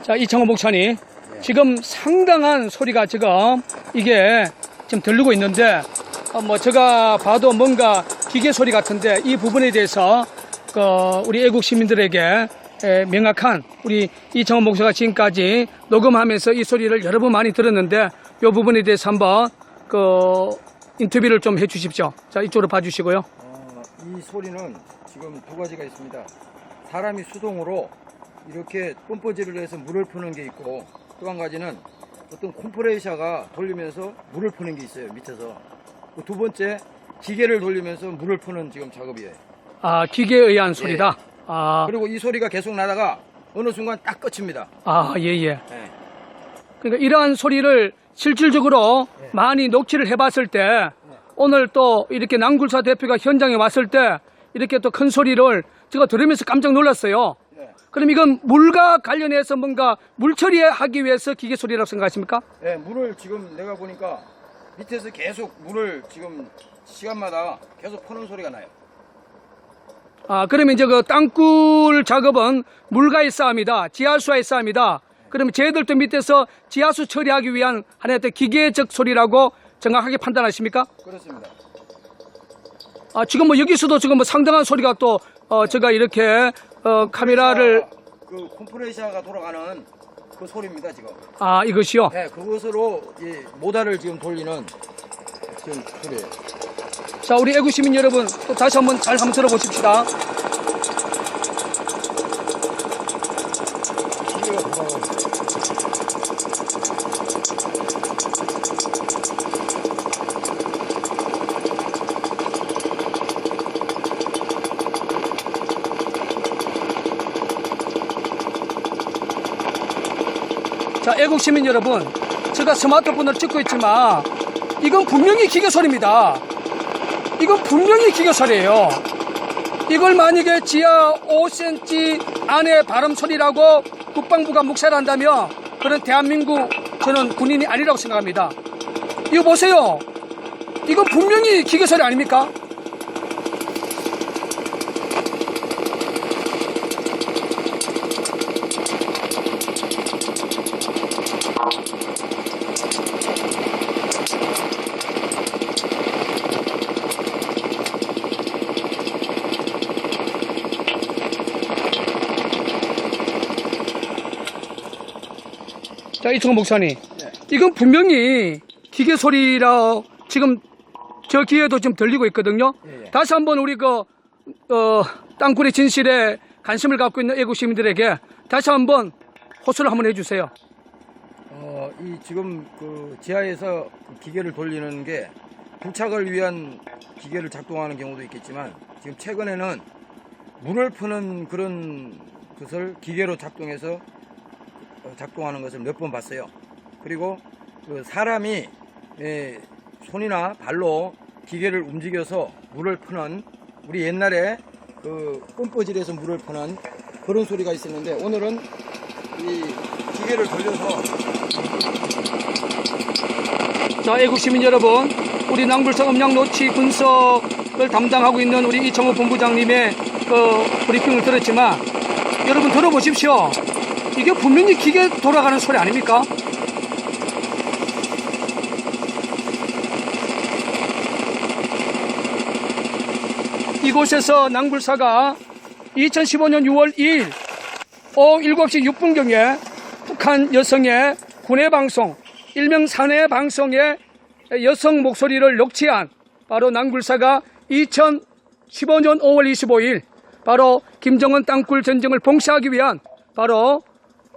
자, 이창호 목사님, 지금 상당한 소리가 지금 이게 지금 들리고 있는데, 뭐 제가 봐도 뭔가 기계 소리 같은데 이 부분에 대해서 우리 애국 시민들에게 명확한 우리 이창호 목사가 지금까지 녹음하면서 이 소리를 여러 번 많이 들었는데 이 부분에 대해서 한번 인터뷰를 좀 해주십시오. 자, 이쪽으로 봐주시고요. 이 소리는 지금 두 가지가 있습니다. 사람이 수동으로 이렇게 펌프질을 해서 물을 푸는 게 있고, 또 한 가지는 어떤 컴프레셔가 돌리면서 물을 푸는 게 있어요, 밑에서. 두 번째, 기계를 돌리면서 물을 푸는 지금 작업이에요. 아, 기계에 의한 소리다. 예. 아, 그리고 이 소리가 계속 나다가 어느 순간 딱 끝입니다. 아, 예. 예. 그러니까 이러한 소리를 실질적으로 많이 녹취를 해봤을 때 오늘 또 이렇게 남굴사 대표가 현장에 왔을 때 이렇게 또 큰 소리를 제가 들으면서 깜짝 놀랐어요. 그럼 이건 물과 관련해서 뭔가 물 처리하기 위해서 기계 소리라고 생각하십니까? 예, 물을 지금 내가 보니까 밑에서 계속 물을 지금 시간마다 계속 푸는 소리가 나요. 아, 그러면 이제 그 땅굴 작업은 물과의 싸움이다. 지하수와의 싸움이다. 그러면 저희들도 밑에서 지하수 처리하기 위한 하나의 기계적 소리라고 정확하게 판단하십니까? 그렇습니다. 아, 지금 뭐 여기서도 지금 뭐 상당한 소리가 또 제가 이렇게 카메라를 그 컴프레셔가 돌아가는 그 소리입니다, 지금. 아, 이것이요? 네, 그것으로 이 모달을 지금 돌리는 지금 소리예요. 자, 우리 애국 시민 여러분 또 다시 한번 잘 한번 들어보십시다. 기계가 돌아가고 자, 애국 시민 여러분, 제가 스마트폰을 찍고 있지만 이건 분명히 기계 소리입니다. 이건 분명히 기계 소리예요. 이걸 만약에 지하 5cm 안에 발음 소리라고 국방부가 묵살을 한다면 그런 대한민국 저는 군인이 아니라고 생각합니다. 이거 보세요. 이건 분명히 기계 소리 아닙니까? 자, 이창호 목사님, 이건 분명히 기계 소리라 지금 저 귀에도 좀 들리고 있거든요. 다시 한번 우리 땅굴의 진실에 관심을 갖고 있는 애국 시민들에게 다시 한번 호소를 한번 해주세요. 이 지금 그 지하에서 그 기계를 돌리는 게 부착을 위한 기계를 작동하는 경우도 있겠지만, 지금 최근에는 물을 푸는 그런 것을 기계로 작동해서 작동하는 것을 몇 번 봤어요. 그리고 그 사람이 손이나 발로 기계를 움직여서 물을 푸는, 우리 옛날에 그 펌프질에서 물을 푸는 그런 소리가 있었는데, 오늘은 이 기계를 돌려서. 자, 애국 시민 여러분, 우리 남굴사 음량 노치 분석을 담당하고 있는 우리 이창호 본부장님의 브리핑을 들었지만, 여러분 들어보십시오. 이게 분명히 기계 돌아가는 소리 아닙니까? 이곳에서 남굴사가 2015년 6월 2일 오후 7시 6분경에 북한 여성의 군의 방송, 일명 사내 방송의 여성 목소리를 녹취한 바로 남굴사가 2015년 5월 25일 바로 김정은 땅굴 전쟁을 봉쇄하기 위한 바로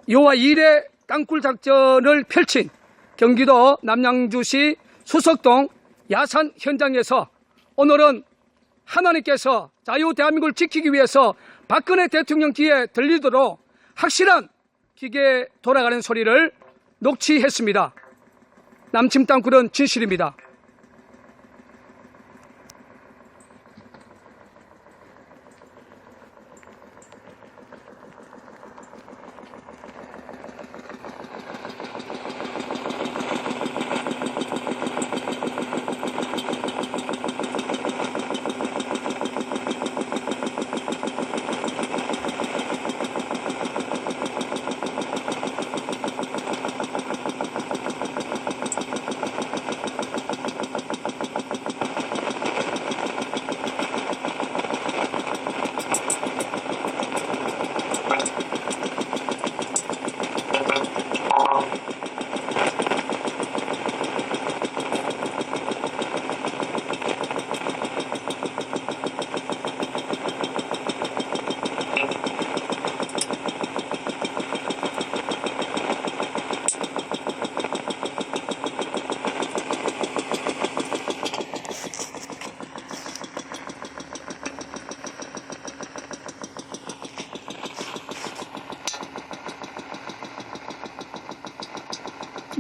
요와 2일의 땅굴 작전을 펼친 경기도 남양주시 수석동 야산 현장에서 오늘은 하나님께서 자유 대한민국을 지키기 위해서 박근혜 대통령 귀에 들리도록 확실한 기계 돌아가는 소리를 녹취했습니다. 남침 땅굴은 진실입니다.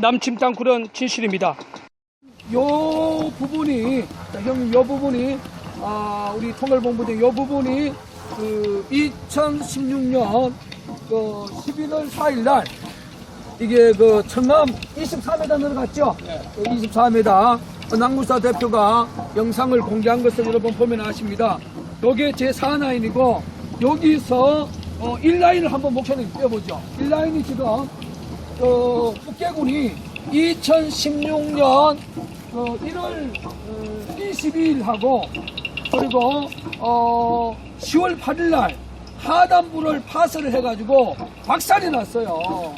남침 땅굴은 진실입니다. 요 부분이, 자, 형님, 요 부분이, 우리 통일본부장 요 부분이, 2016년, 11월 4일 날, 이게 청암 24m 내려갔죠? 24m. 낭물사 대표가 영상을 공개한 것을 여러분 보면 아십니다. 요게 제 4라인이고, 여기서, 1라인을 한번 목표를 떼어보죠. 1라인이 지금, 북계군이 2016년 1월 22일하고 그리고 10월 8일날 하단부를 파설을 해가지고 박살이 났어요.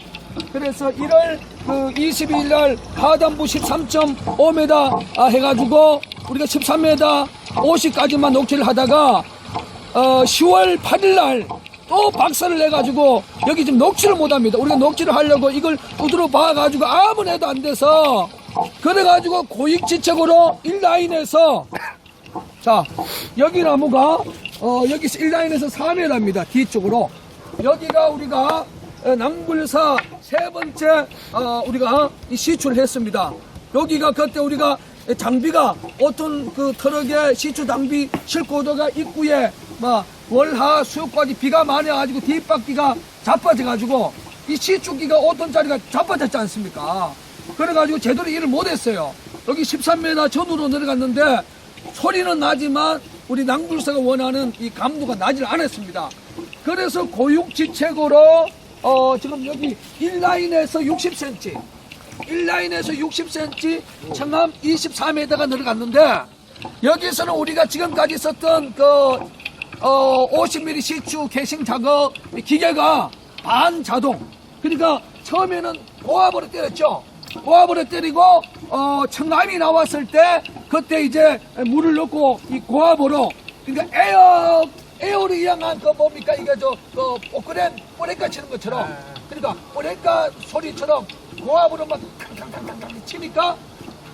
그래서 1월 22일날 하단부 13.5m 해가지고 우리가 13m 50까지만 녹취를 하다가 10월 8일날 또 박살을 내가지고 여기 지금 녹취를 못합니다. 우리가 녹취를 하려고 이걸 두드러 봐가지고 아무나 해도 안 돼서 그래가지고 고익지책으로 1라인에서 자 여기 나무가 여기서 1라인에서 4m입니다. 뒤쪽으로 여기가 우리가 낭불사 세 번째 우리가 시추를 했습니다. 여기가 그때 우리가 장비가 어떤 그 트럭에 시추 장비 싣고 오다가 입구에 막 월하 수요까지 비가 많이 와가지고 뒷바퀴가 자빠져가지고 이 시추기가 5톤짜리가 자빠졌지 않습니까? 그래가지고 제대로 일을 못했어요. 여기 13m 전후로 내려갔는데 소리는 나지만 우리 낭불사가 원하는 이 감도가 나질 않았습니다. 그래서 고육지책으로 지금 여기 1라인에서 60cm 1라인에서 60cm 청암 24m가 내려갔는데 여기서는 우리가 지금까지 썼던 50mm 시추 개싱 작업 기계가 반자동. 그러니까 처음에는 고압으로 때렸죠. 고압으로 때리고 청암이 나왔을 때 그때 이제 물을 넣고 이 고압으로 그러니까 에어를 이용한 뭡니까 이게 뽀레카 치는 것처럼 그러니까 뽀레카 소리처럼 고압으로 막 탕탕탕탕 치니까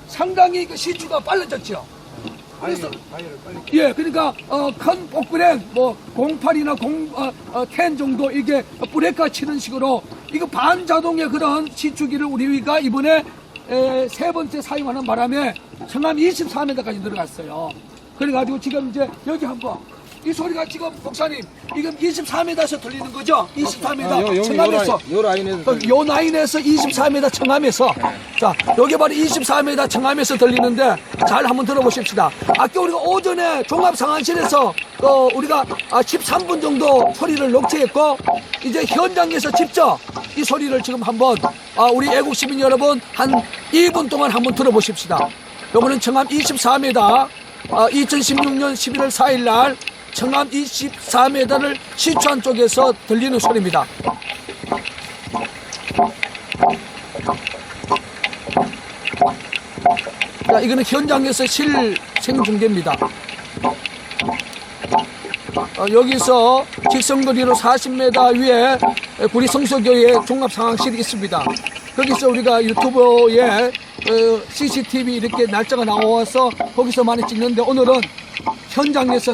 상당히 그 시추가 빨라졌죠. 그래서 예, 그러니까 큰 뽀크랭 뭐 08이나 10 정도 이게 브레이크 치는 식으로 이거 반자동의 그런 시추기를 우리가 이번에 세 번째 사용하는 바람에 청암 24m까지 들어갔어요. 그래가지고 지금 이제 여기 한번 이 소리가 지금 목사님 이건 24m에서 들리는 거죠? 24m 청암에서 요 라인에서 24m 청암에서 자 여기 바로 24m 청암에서 들리는데 잘 한번 들어보십시다. 아까 우리가 오전에 종합상황실에서 우리가 13분 정도 소리를 녹취했고 이제 현장에서 직접 이 소리를 지금 한번 우리 애국 시민 여러분 한 2분 동안 한번 들어보십시다. 요거는 청암 24m 2016년 11월 4일 날 청암 24m를 시추한 쪽에서 들리는 소리입니다. 자, 이거는 현장에서 실생중계입니다. 여기서 직선거리로 40m 위에 구리 성서교회 종합상황실이 있습니다. 거기서 우리가 유튜브에 CCTV 이렇게 날짜가 나와서 거기서 많이 찍는데 오늘은 현장에서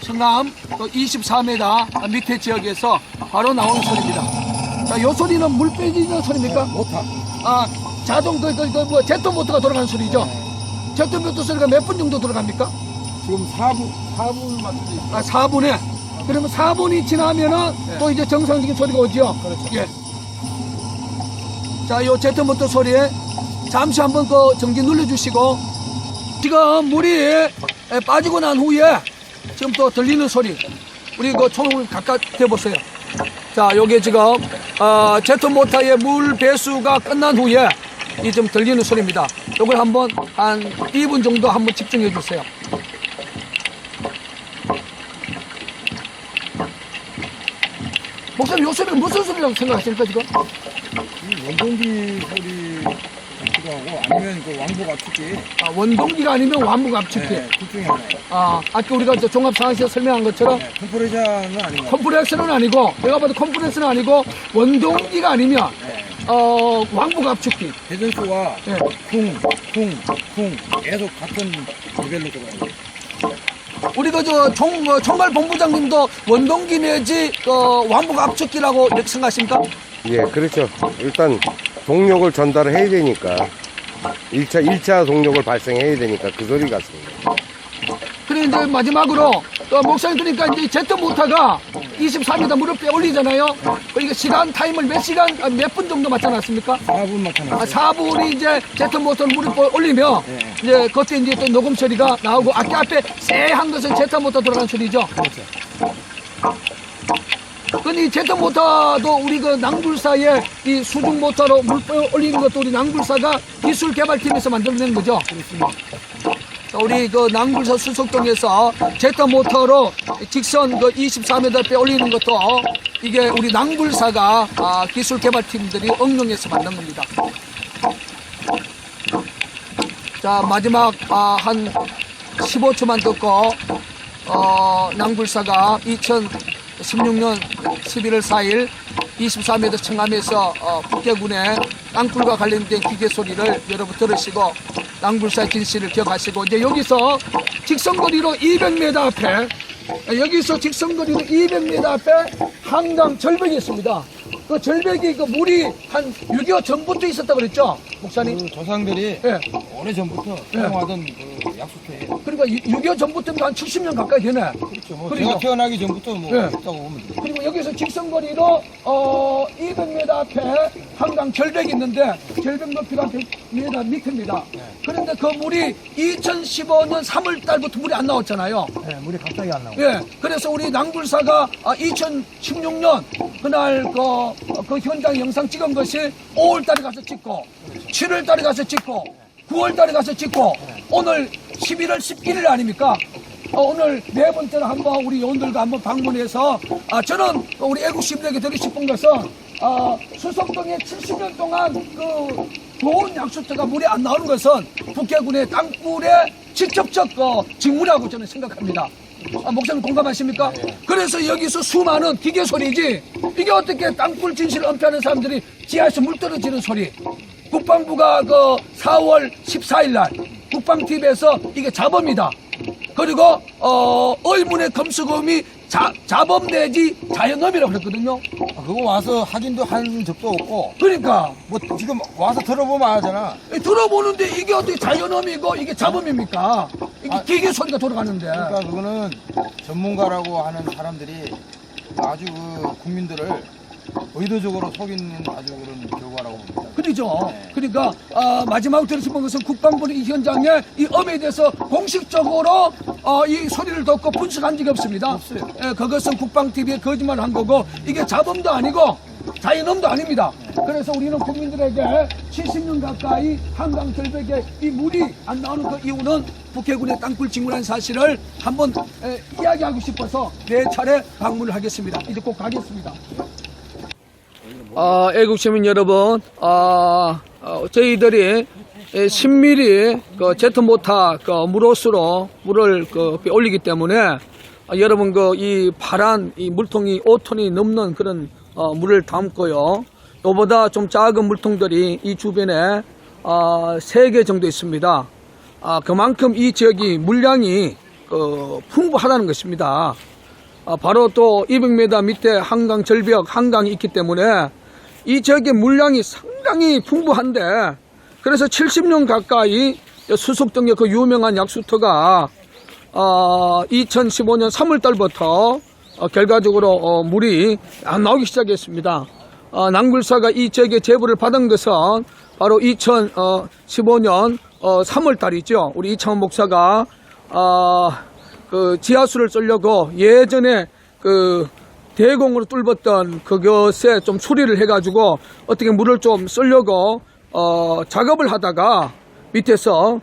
청암 24m 밑에 지역에서 바로 나오는 소리입니다. 자, 이 소리는 물 빼지는 소리입니까? 모터. 자동 제트 모터가 돌아가는 소리죠. 제트 모터 소리가 몇 분 정도 들어갑니까? 지금 4분 맞추죠. 4분에. 그러면 4분이 지나면은 또 이제 정상적인 소리가 오죠. 그렇죠. 예. 자, 요 제트 모터 소리에 잠시 한번 전기 눌러주시고 지금 물이 빠지고 난 후에 지금 또 들리는 소리 우리 총을 가까이 대보세요. 자, 요게 지금 제트 모터의 물 배수가 끝난 후에 이 좀 들리는 소리입니다. 요걸 한번 한 2분 정도 한번 집중해 주세요. 목사님 요 소리가 무슨 소리라고 생각하십니까 지금? 원동기 소리 같기도 하고 아니면 그 왕복 압축기. 원동기가 아니면 왕복 압축기. 네, 둘 중에 하나예요. 아까 우리가 종합상황실에서 설명한 것처럼 네, 컴프레셔는 아닌 것 컴프레서는 아니고 내가 봐도 컴프레서는 아니고 원동기가 아니면 네. 왕복 압축기. 대전수와 네. 쿵 계속 같은 레벨로 들어가요. 우리 총괄 본부장님도 원동기 내지 왕복 압축기라고 이렇게 생각하십니까? 예, 그렇죠. 일단 동력을 전달을 해야 되니까 1차 동력을 발생해야 되니까 그 소리 같습니다. 그리고 이제 마지막으로 또 목사님 그러니까 이제 제트 모터가 24m 무릎 빼 올리잖아요. 이거 시간 타임을 몇 분 정도 맞춰 놨습니까? 4분 맞춰놨어요. 4분이 이제 제트 모터를 무릎 빼 올리면 이제 그때 이제 또 녹음 소리가 나오고 앞에 쎄한 것은 제트 모터 들어가는 소리죠. 그렇죠. 근데 이 제트 모터도 우리 그 낭불사의 이 수중 모터로 물 빼 올리는 것도 우리 낭불사가 기술 개발팀에서 만들어낸 거죠. 그렇습니다. 우리 그 낭불사 수석동에서 제트 모터로 직선 그 24m 빼 올리는 것도 이게 우리 낭불사가 기술 개발팀들이 응용해서 만든 겁니다. 자, 마지막 한 15초만 듣고 낭불사가 2016년 11월 4일 24m 청암에서 북계군의 땅굴과 관련된 기계 소리를 여러분 들으시고 낭불사의 진실을 기억하시고 이제 여기서 직선거리로 200m 앞에 직선거리로 200m 앞에 한강 절벽이 있습니다. 그 절벽이 그 물이 한 6.25 전부터 있었다고 그랬죠, 목사님? 그 조상들이 예. 오래전부터 사용하던 그 약수터예요. 그러니까 6.25 전부터면 한 70년 가까이 되네. 그렇죠. 뭐 그러니까. 제가 태어나기 전부터 뭐 예. 있다고 보면 돼요. 그리고 여기서 직선거리로 200m 앞에 한강 절벽이 있는데 절벽 높이가 100m 밑입니다. 그런데 그 물이 2015년 3월 달부터 물이 안 나왔잖아요. 네, 물이 갑자기 안 나오고. 예, 그래서 우리 낭불사가 2016년 그날 그 현장 영상 찍은 것이 5월 달에 가서 찍고 7월 달에 가서 찍고 9월 달에 가서 찍고 오늘 11월 11일 아닙니까? 오늘 네 번째로 한번 우리 요원들과 한번 방문해서 저는 우리 애국 시민에게 드리고 싶은 것은 수석동에 70년 동안 그 좋은 약수터가 물이 안 나오는 것은 북해군의 땅굴의 직접적 직무라고 저는 생각합니다. 목사님 공감하십니까? 그래서 여기서 수많은 기계 소리지 이게 어떻게 땅굴 진실을 은폐하는 사람들이 지하에서 물 떨어지는 소리. 국방부가 그 4월 14일 날 국방TV에서 이게 자범이다. 그리고 의문의 검수검이 자범 내지 자연업이라고 그랬거든요. 그거 와서 확인도 한 적도 없고. 그러니까 뭐 지금 와서 들어보면 알잖아. 들어보는데 이게 어떻게 자연업이고 이게 자범입니까? 이게 기계 소리가 돌아가는데. 그러니까 그거는 전문가라고 하는 사람들이 아주 그 국민들을 의도적으로 속이는 아주 그런 결과라고 봅니다. 그렇죠. 그러니까 마지막으로 들을 수 있는 것은 국방부는 이 현장에 이 엄에 대해서 공식적으로 이 소리를 듣고 분석한 적이 없습니다. 없어요. 예, 그것은 국방TV에 거짓말을 한 거고 이게 자범도 아니고 자연엄도 아닙니다. 그래서 우리는 국민들에게 70년 가까이 한강 절벽에 이 물이 안 나오는 그 이유는 북해군의 땅굴 직무라는 사실을 한번 이야기하고 싶어서 네 차례 방문을 하겠습니다. 이제 꼭 가겠습니다. 애국시민 여러분, 저희들이 10mm 그 제트모터 그 물호스로 물을 올리기 때문에 여러분 이 파란 이 물통이 5톤이 넘는 그런 물을 담고요. 이보다 좀 작은 물통들이 이 주변에 3개 정도 있습니다. 그만큼 이 지역이 물량이 풍부하다는 것입니다. 바로 또 200m 밑에 한강 절벽 한강이 있기 때문에 이 지역의 물량이 상당히 풍부한데 그래서 70년 가까이 수석동의 그 유명한 약수터가 2015년 3월 달부터 결과적으로 물이 안 나오기 시작했습니다. 낭불사가 이 지역에 제보를 받은 것은 바로 2015년 3월 달이죠. 우리 이창원 목사가 그 지하수를 쏠려고 예전에 그 대공으로 뚫었던 그것에 좀 수리를 해가지고 어떻게 물을 좀 쏠려고 작업을 하다가 밑에서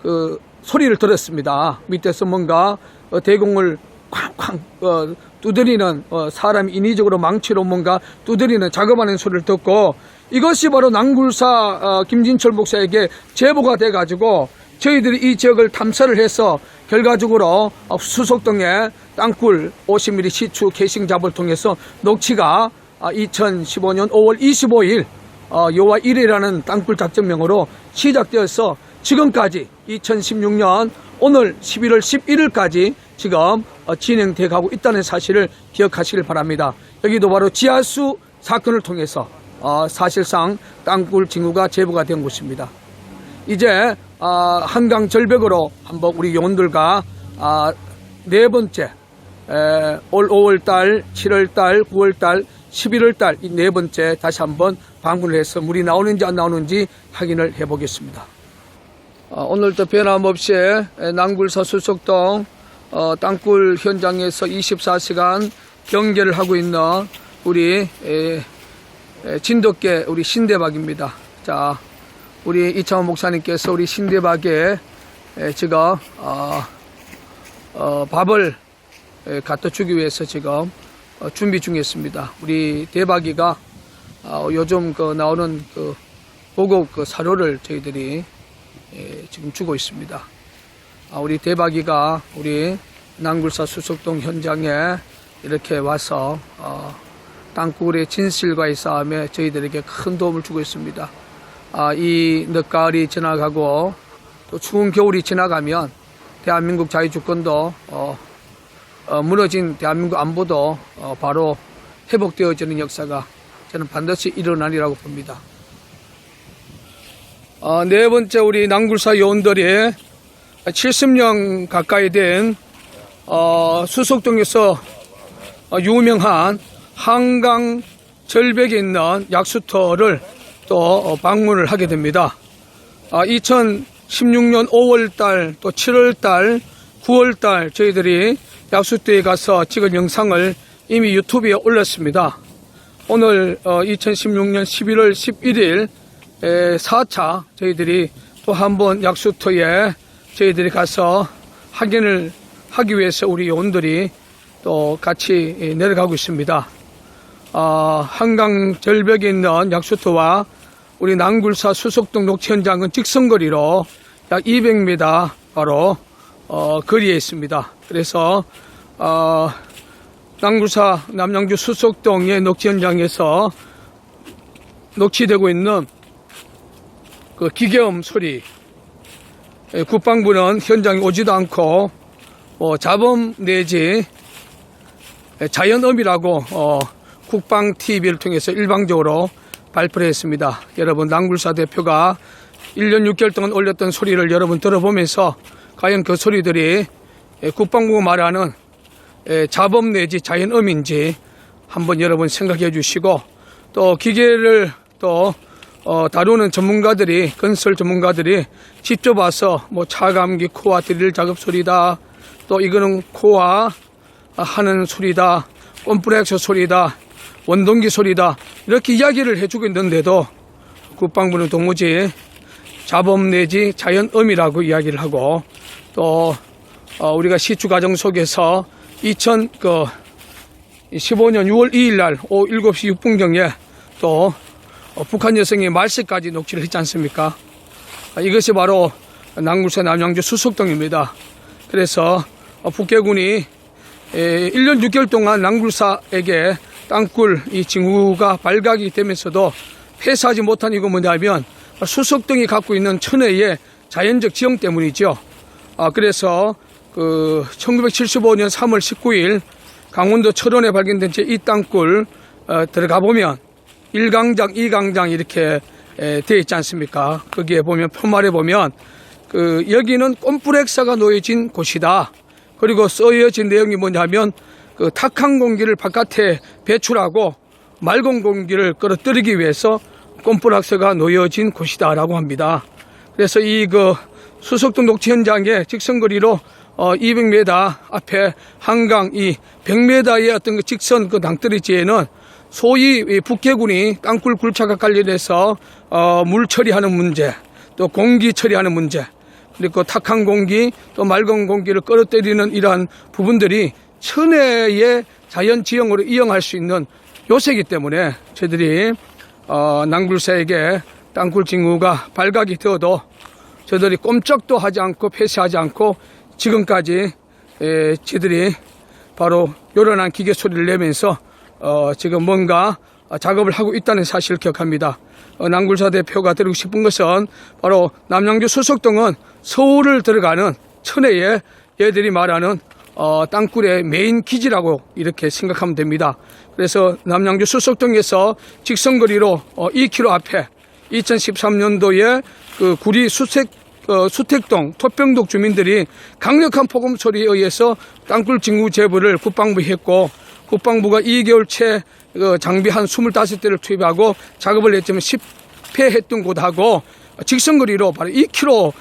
그 소리를 들었습니다. 밑에서 뭔가 대공을 쾅쾅 두드리는 사람이 인위적으로 망치로 뭔가 두드리는 작업하는 소리를 듣고 이것이 바로 낭굴사 김진철 목사에게 제보가 돼가지고 저희들이 이 지역을 탐사를 해서 결과적으로 수석동의 땅굴 50mm 시추 캐싱 작업을 통해서 녹취가 2015년 5월 25일 여호와 1이라는 땅굴 작전명으로 시작되어서 지금까지 2016년 오늘 11월 11일까지 지금 진행돼 가고 있다는 사실을 기억하시길 바랍니다. 여기도 바로 지하수 사건을 통해서 사실상 땅굴 징후가 제보가 된 곳입니다. 이제 한강 절벽으로 한번 우리 요원들과 네 번째 올 5월달, 7월달, 9월달, 11월달 이 네 번째 다시 한번 방문을 해서 물이 나오는지 안 나오는지 확인을 해 보겠습니다. 오늘도 변함없이 낭굴사 수석동 땅굴 현장에서 24시간 경계를 하고 있는 우리 진돗개 우리 신대박입니다. 자, 우리 이창원 목사님께서 우리 신대박에 지금 밥을 갖다 주기 위해서 지금 준비 중에 있습니다. 우리 대박이가 요즘 나오는 보급 사료를 저희들이 지금 주고 있습니다. 우리 대박이가 우리 낭굴사 수석동 현장에 이렇게 와서 땅굴의 진실과의 싸움에 저희들에게 큰 도움을 주고 있습니다. 이 늦가을이 지나가고 또 추운 겨울이 지나가면 대한민국 자유주권도 무너진 대한민국 안보도 바로 회복되어지는 역사가 저는 반드시 일어나리라고 봅니다. 네 번째 우리 낭굴사 요원들이 70년 가까이 된 수석동에서 유명한 한강 절벽에 있는 약수터를 또 방문을 하게 됩니다. 2016년 5월달 또 7월달 9월달 저희들이 약수터에 가서 찍은 영상을 이미 유튜브에 올렸습니다. 오늘 2016년 11월 11일 4차 저희들이 또 한번 약수터에 저희들이 가서 확인을 하기 위해서 우리 요원들이 또 같이 내려가고 있습니다. 한강 절벽에 있는 약수터와 우리 낭굴사 수석동 녹지 현장은 직선거리로 약 200m 바로 거리에 있습니다. 그래서 낭굴사 남양주 수석동의 녹지 현장에서 녹취되고 있는 그 기계음 소리, 국방부는 현장에 오지도 않고 자범 내지 자연음이라고 국방TV를 통해서 일방적으로 발표를 했습니다. 여러분 낭굴사 대표가 1년 6개월 동안 올렸던 소리를 여러분 들어보면서 과연 그 소리들이 국방부가 말하는 자범 내지 자연음인지 한번 여러분 생각해 주시고 또 기계를 또 다루는 전문가들이 건설 전문가들이 직접 와서 뭐 차감기 코와 드릴 작업 소리다 또 이거는 코와 하는 소리다 컴프렉서 소리다 원동기 소리다 이렇게 이야기를 해주고 있는데도 국방부는 도무지 자범 내지 자연음이라고 이야기를 하고 또 우리가 시추 과정 속에서 2015년 6월 2일 날 오후 7시 6분경에 또 북한 여성의 말세까지 녹취를 했지 않습니까? 이것이 바로 낭굴사 남양주 수석동입니다. 그래서 북해군이 1년 6개월 동안 낭굴사에게 땅굴 이 징후가 발각이 되면서도 폐사하지 못한 이거 뭐냐면 수석동이 갖고 있는 천혜의 자연적 지형 때문이죠. 그래서 1975년 3월 19일 강원도 철원에 발견된 제 이 땅굴 들어가 보면 1강장, 2강장 이렇게 되어 있지 않습니까? 거기에 보면 표말에 보면 여기는 콤프렉서가 놓여진 곳이다. 그리고 써여진 내용이 뭐냐면 탁한 공기를 바깥에 배출하고 맑은 공기를 끌어들이기 위해서 콤프렉서가 놓여진 곳이다 라고 합니다. 그래서 이 수석동 녹지 현장의 직선거리로 200m 앞에 한강 이 100m의 어떤 직선 낭떠러지에는 소위 북해군이 땅굴 굴착과 관련해서 물 처리하는 문제, 또 공기 처리하는 문제, 그리고 탁한 공기, 또 맑은 공기를 끌어들이는 이러한 부분들이 천혜의 자연 지형으로 이용할 수 있는 요새이기 때문에 저희들이 낭굴사에게 땅굴 징후가 발각이 되어도 저들이 꼼짝도 하지 않고 폐쇄하지 않고 지금까지 저들이 바로 요란한 기계 소리를 내면서 지금 뭔가 작업을 하고 있다는 사실을 기억합니다. 낭굴사 대표가 드리고 싶은 것은 바로 남양주 수석동은 서울을 들어가는 천혜의 얘들이 말하는 땅굴의 메인 기지라고 이렇게 생각하면 됩니다. 그래서 남양주 수석동에서 직선거리로 2km 앞에 2013년도에 그 구리 수택동 토평동 주민들이 강력한 폭음 소리에 의해서 땅굴 징후 제보를 국방부에 했고, 국방부가 2개월째 장비 한 25대를 투입하고 작업을 했지만 실패했던 곳하고 직선거리로 바로 2km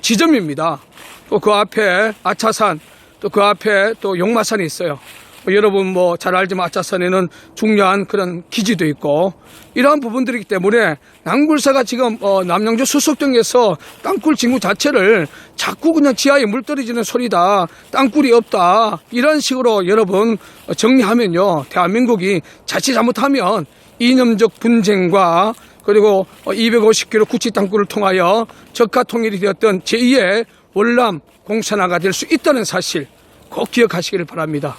지점입니다. 또 그 앞에 아차산, 또 그 앞에 또 용마산이 있어요. 여러분 뭐 잘 알지만 아차산에는 중요한 그런 기지도 있고, 이러한 부분들이기 때문에 남굴사가 지금 남양주 수석동에서 땅굴 징후 자체를 자꾸 그냥 지하에 물 떨어지는 소리다, 땅굴이 없다, 이런 식으로 여러분 정리하면요, 대한민국이 자칫 잘못하면 이념적 분쟁과 그리고 250km 구치 땅굴을 통하여 적화 통일이 되었던 제2의 월남 공산화가 될 수 있다는 사실 꼭 기억하시기를 바랍니다.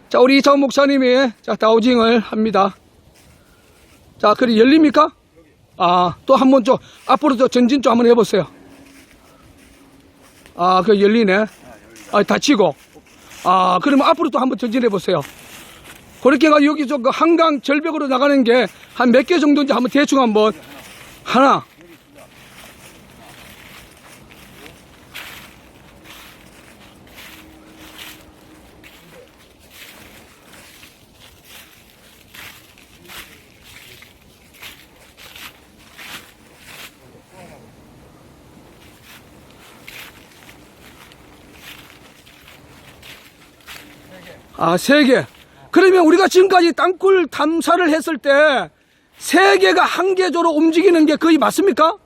자, 우리 이창훈 목사님이 다우징을 합니다. 자, 그래 열립니까? 또 한번 앞으로 전진 좀 한번 해보세요. 그 열리네. 닫히고. 그러면 앞으로 또 한번 전진해 보세요. 그렇게 해가 여기 그 한강 절벽으로 나가는 게 한 몇 개 정도인지 한번 대충 한번 하나. 세 개. 그러면 우리가 지금까지 땅굴 탐사를 했을 때 세 개가 한 개조로 움직이는 게 거의 맞습니까?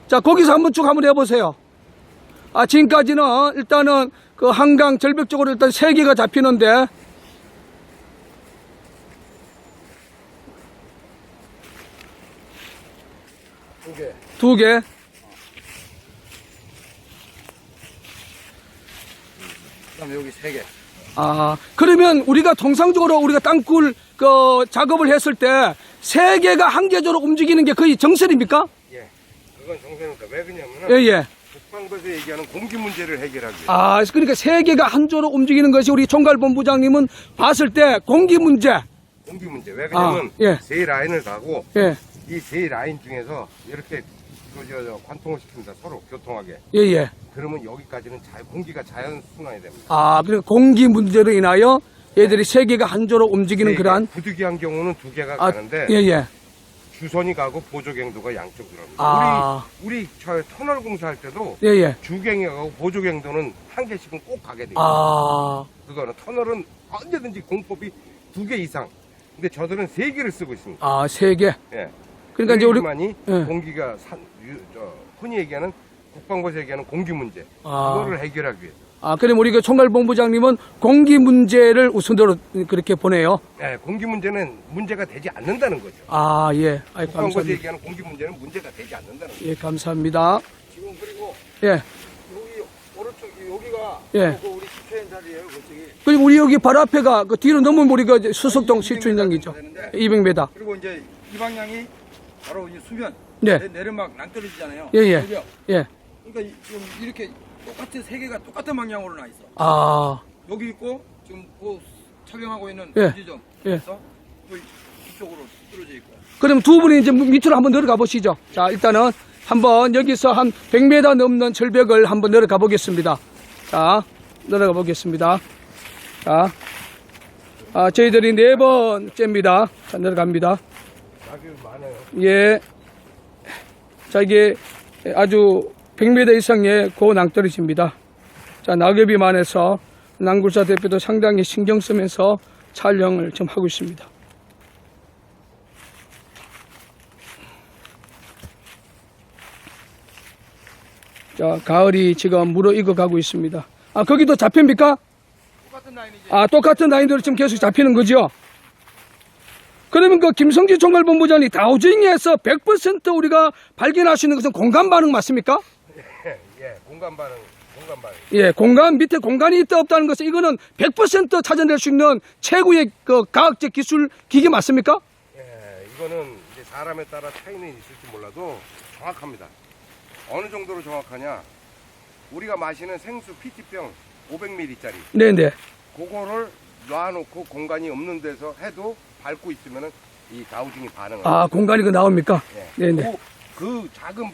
자, 거기서 한번 쭉 한번 해보세요. 지금까지는 일단은 그 한강 절벽 쪽으로 일단 세 개가 잡히는데, 두 개. 그다음에 여기 3개. 그러면 우리가 통상적으로 우리가 땅굴 작업을 했을 때 세 개가 한 개조로 움직이는 게 거의 정설입니까? 예, 그건 정세입니다. 왜 그러냐면은 예. 국방부에서 얘기하는 공기 문제를 해결하기 위해서. 그러니까 세 개가 한 조로 움직이는 것이 우리 총괄본부장님은 봤을 때 공기 문제. 왜 그러냐면 예. 세 라인을 가고 예. 이 세 라인 중에서 이렇게 관통을 시킵니다. 서로 교통하게. 예. 그러면 여기까지는 공기가 자연 순환이 됩니다. 그러니까 공기 문제로 인하여 얘들이 세 개가 한 조로 움직이는 그러한. 부득이 한 경우는 두 개가 가는데 예. 주선이 가고 보조갱도가 양쪽으로 합니다. 우리 저 터널 공사할 때도 예. 주갱이 가고 보조갱도는 한 개씩은 꼭 가게 돼요. 그거는 터널은 언제든지 공법이 2개 이상. 근데 저들은 3개를 쓰고 있습니다. 세 개. 예. 그러니까 이제 우리 만이 공기가 흔히 얘기하는 국방부에서 얘기하는 공기 문제. 그거를 해결하기 위해서. 그럼 우리 총괄본부장님은 공기 문제를 우선으로 그렇게 보내요. 네, 공기 문제는 문제가 되지 않는다는 거죠. 예. 국방부에서 감사합니다. 얘기하는 공기 문제는 문제가 되지 않는다는 거죠. 예, 감사합니다. 지금 그리고 예. 여기 오른쪽 여기가 예. 우리 집회한 자리예요, 그쪽이. 그리고 우리 여기 바로 앞에가 그 뒤로 넘으면 우리가 이제 수석동 실추인장이죠. 200m. 그리고 이제 이 방향이 바로 이 수면. 네. 내리막 낭떠러지잖아요. 예. 여기요. 예. 그러니까 지금 이렇게 똑같이 3개가 똑같은 방향으로 나 있어. 여기 있고 지금 그 촬영하고 있는 예. 지점. 예. 그래서 이쪽으로 떨어져 있고. 그럼 두 분이 이제 밑으로 한번 내려가 보시죠. 자, 일단은 한번 여기서 한 100m 넘는 절벽을 한번 내려가 보겠습니다. 자, 내려가 보겠습니다. 자, 저희들이 4번째입니다. 자, 내려갑니다. 예. 자, 이게 아주 100m 이상의 고낭떠러지입니다. 자, 낙엽이 많아서 남굴사 대표도 상당히 신경 쓰면서 촬영을 좀 하고 있습니다. 자, 가을이 지금 무르익어 가고 있습니다. 거기도 잡힙니까? 똑같은 라인이지. 똑같은 라인대로 지금 계속 잡히는 거죠? 그러면 그 김성지 총괄본부장이 다우징에서 100% 우리가 발견할 수 있는 것은 공간 반응 맞습니까? 예, 공간 반응. 예, 밑에 공간이 있다 없다는 것은 이거는 100% 찾아낼 수 있는 최고의 그 과학적 기술 기계 맞습니까? 예, 이거는 이제 사람에 따라 차이는 있을지 몰라도 정확합니다. 어느 정도로 정확하냐? 우리가 마시는 생수 PT병 500ml짜리 네네. 그거를 놔놓고 공간이 없는 데서 해도 밟고 있으면은 이 가우징이 반응을 아, 공간이 그 나옵니까? 예. 네네. 그 작은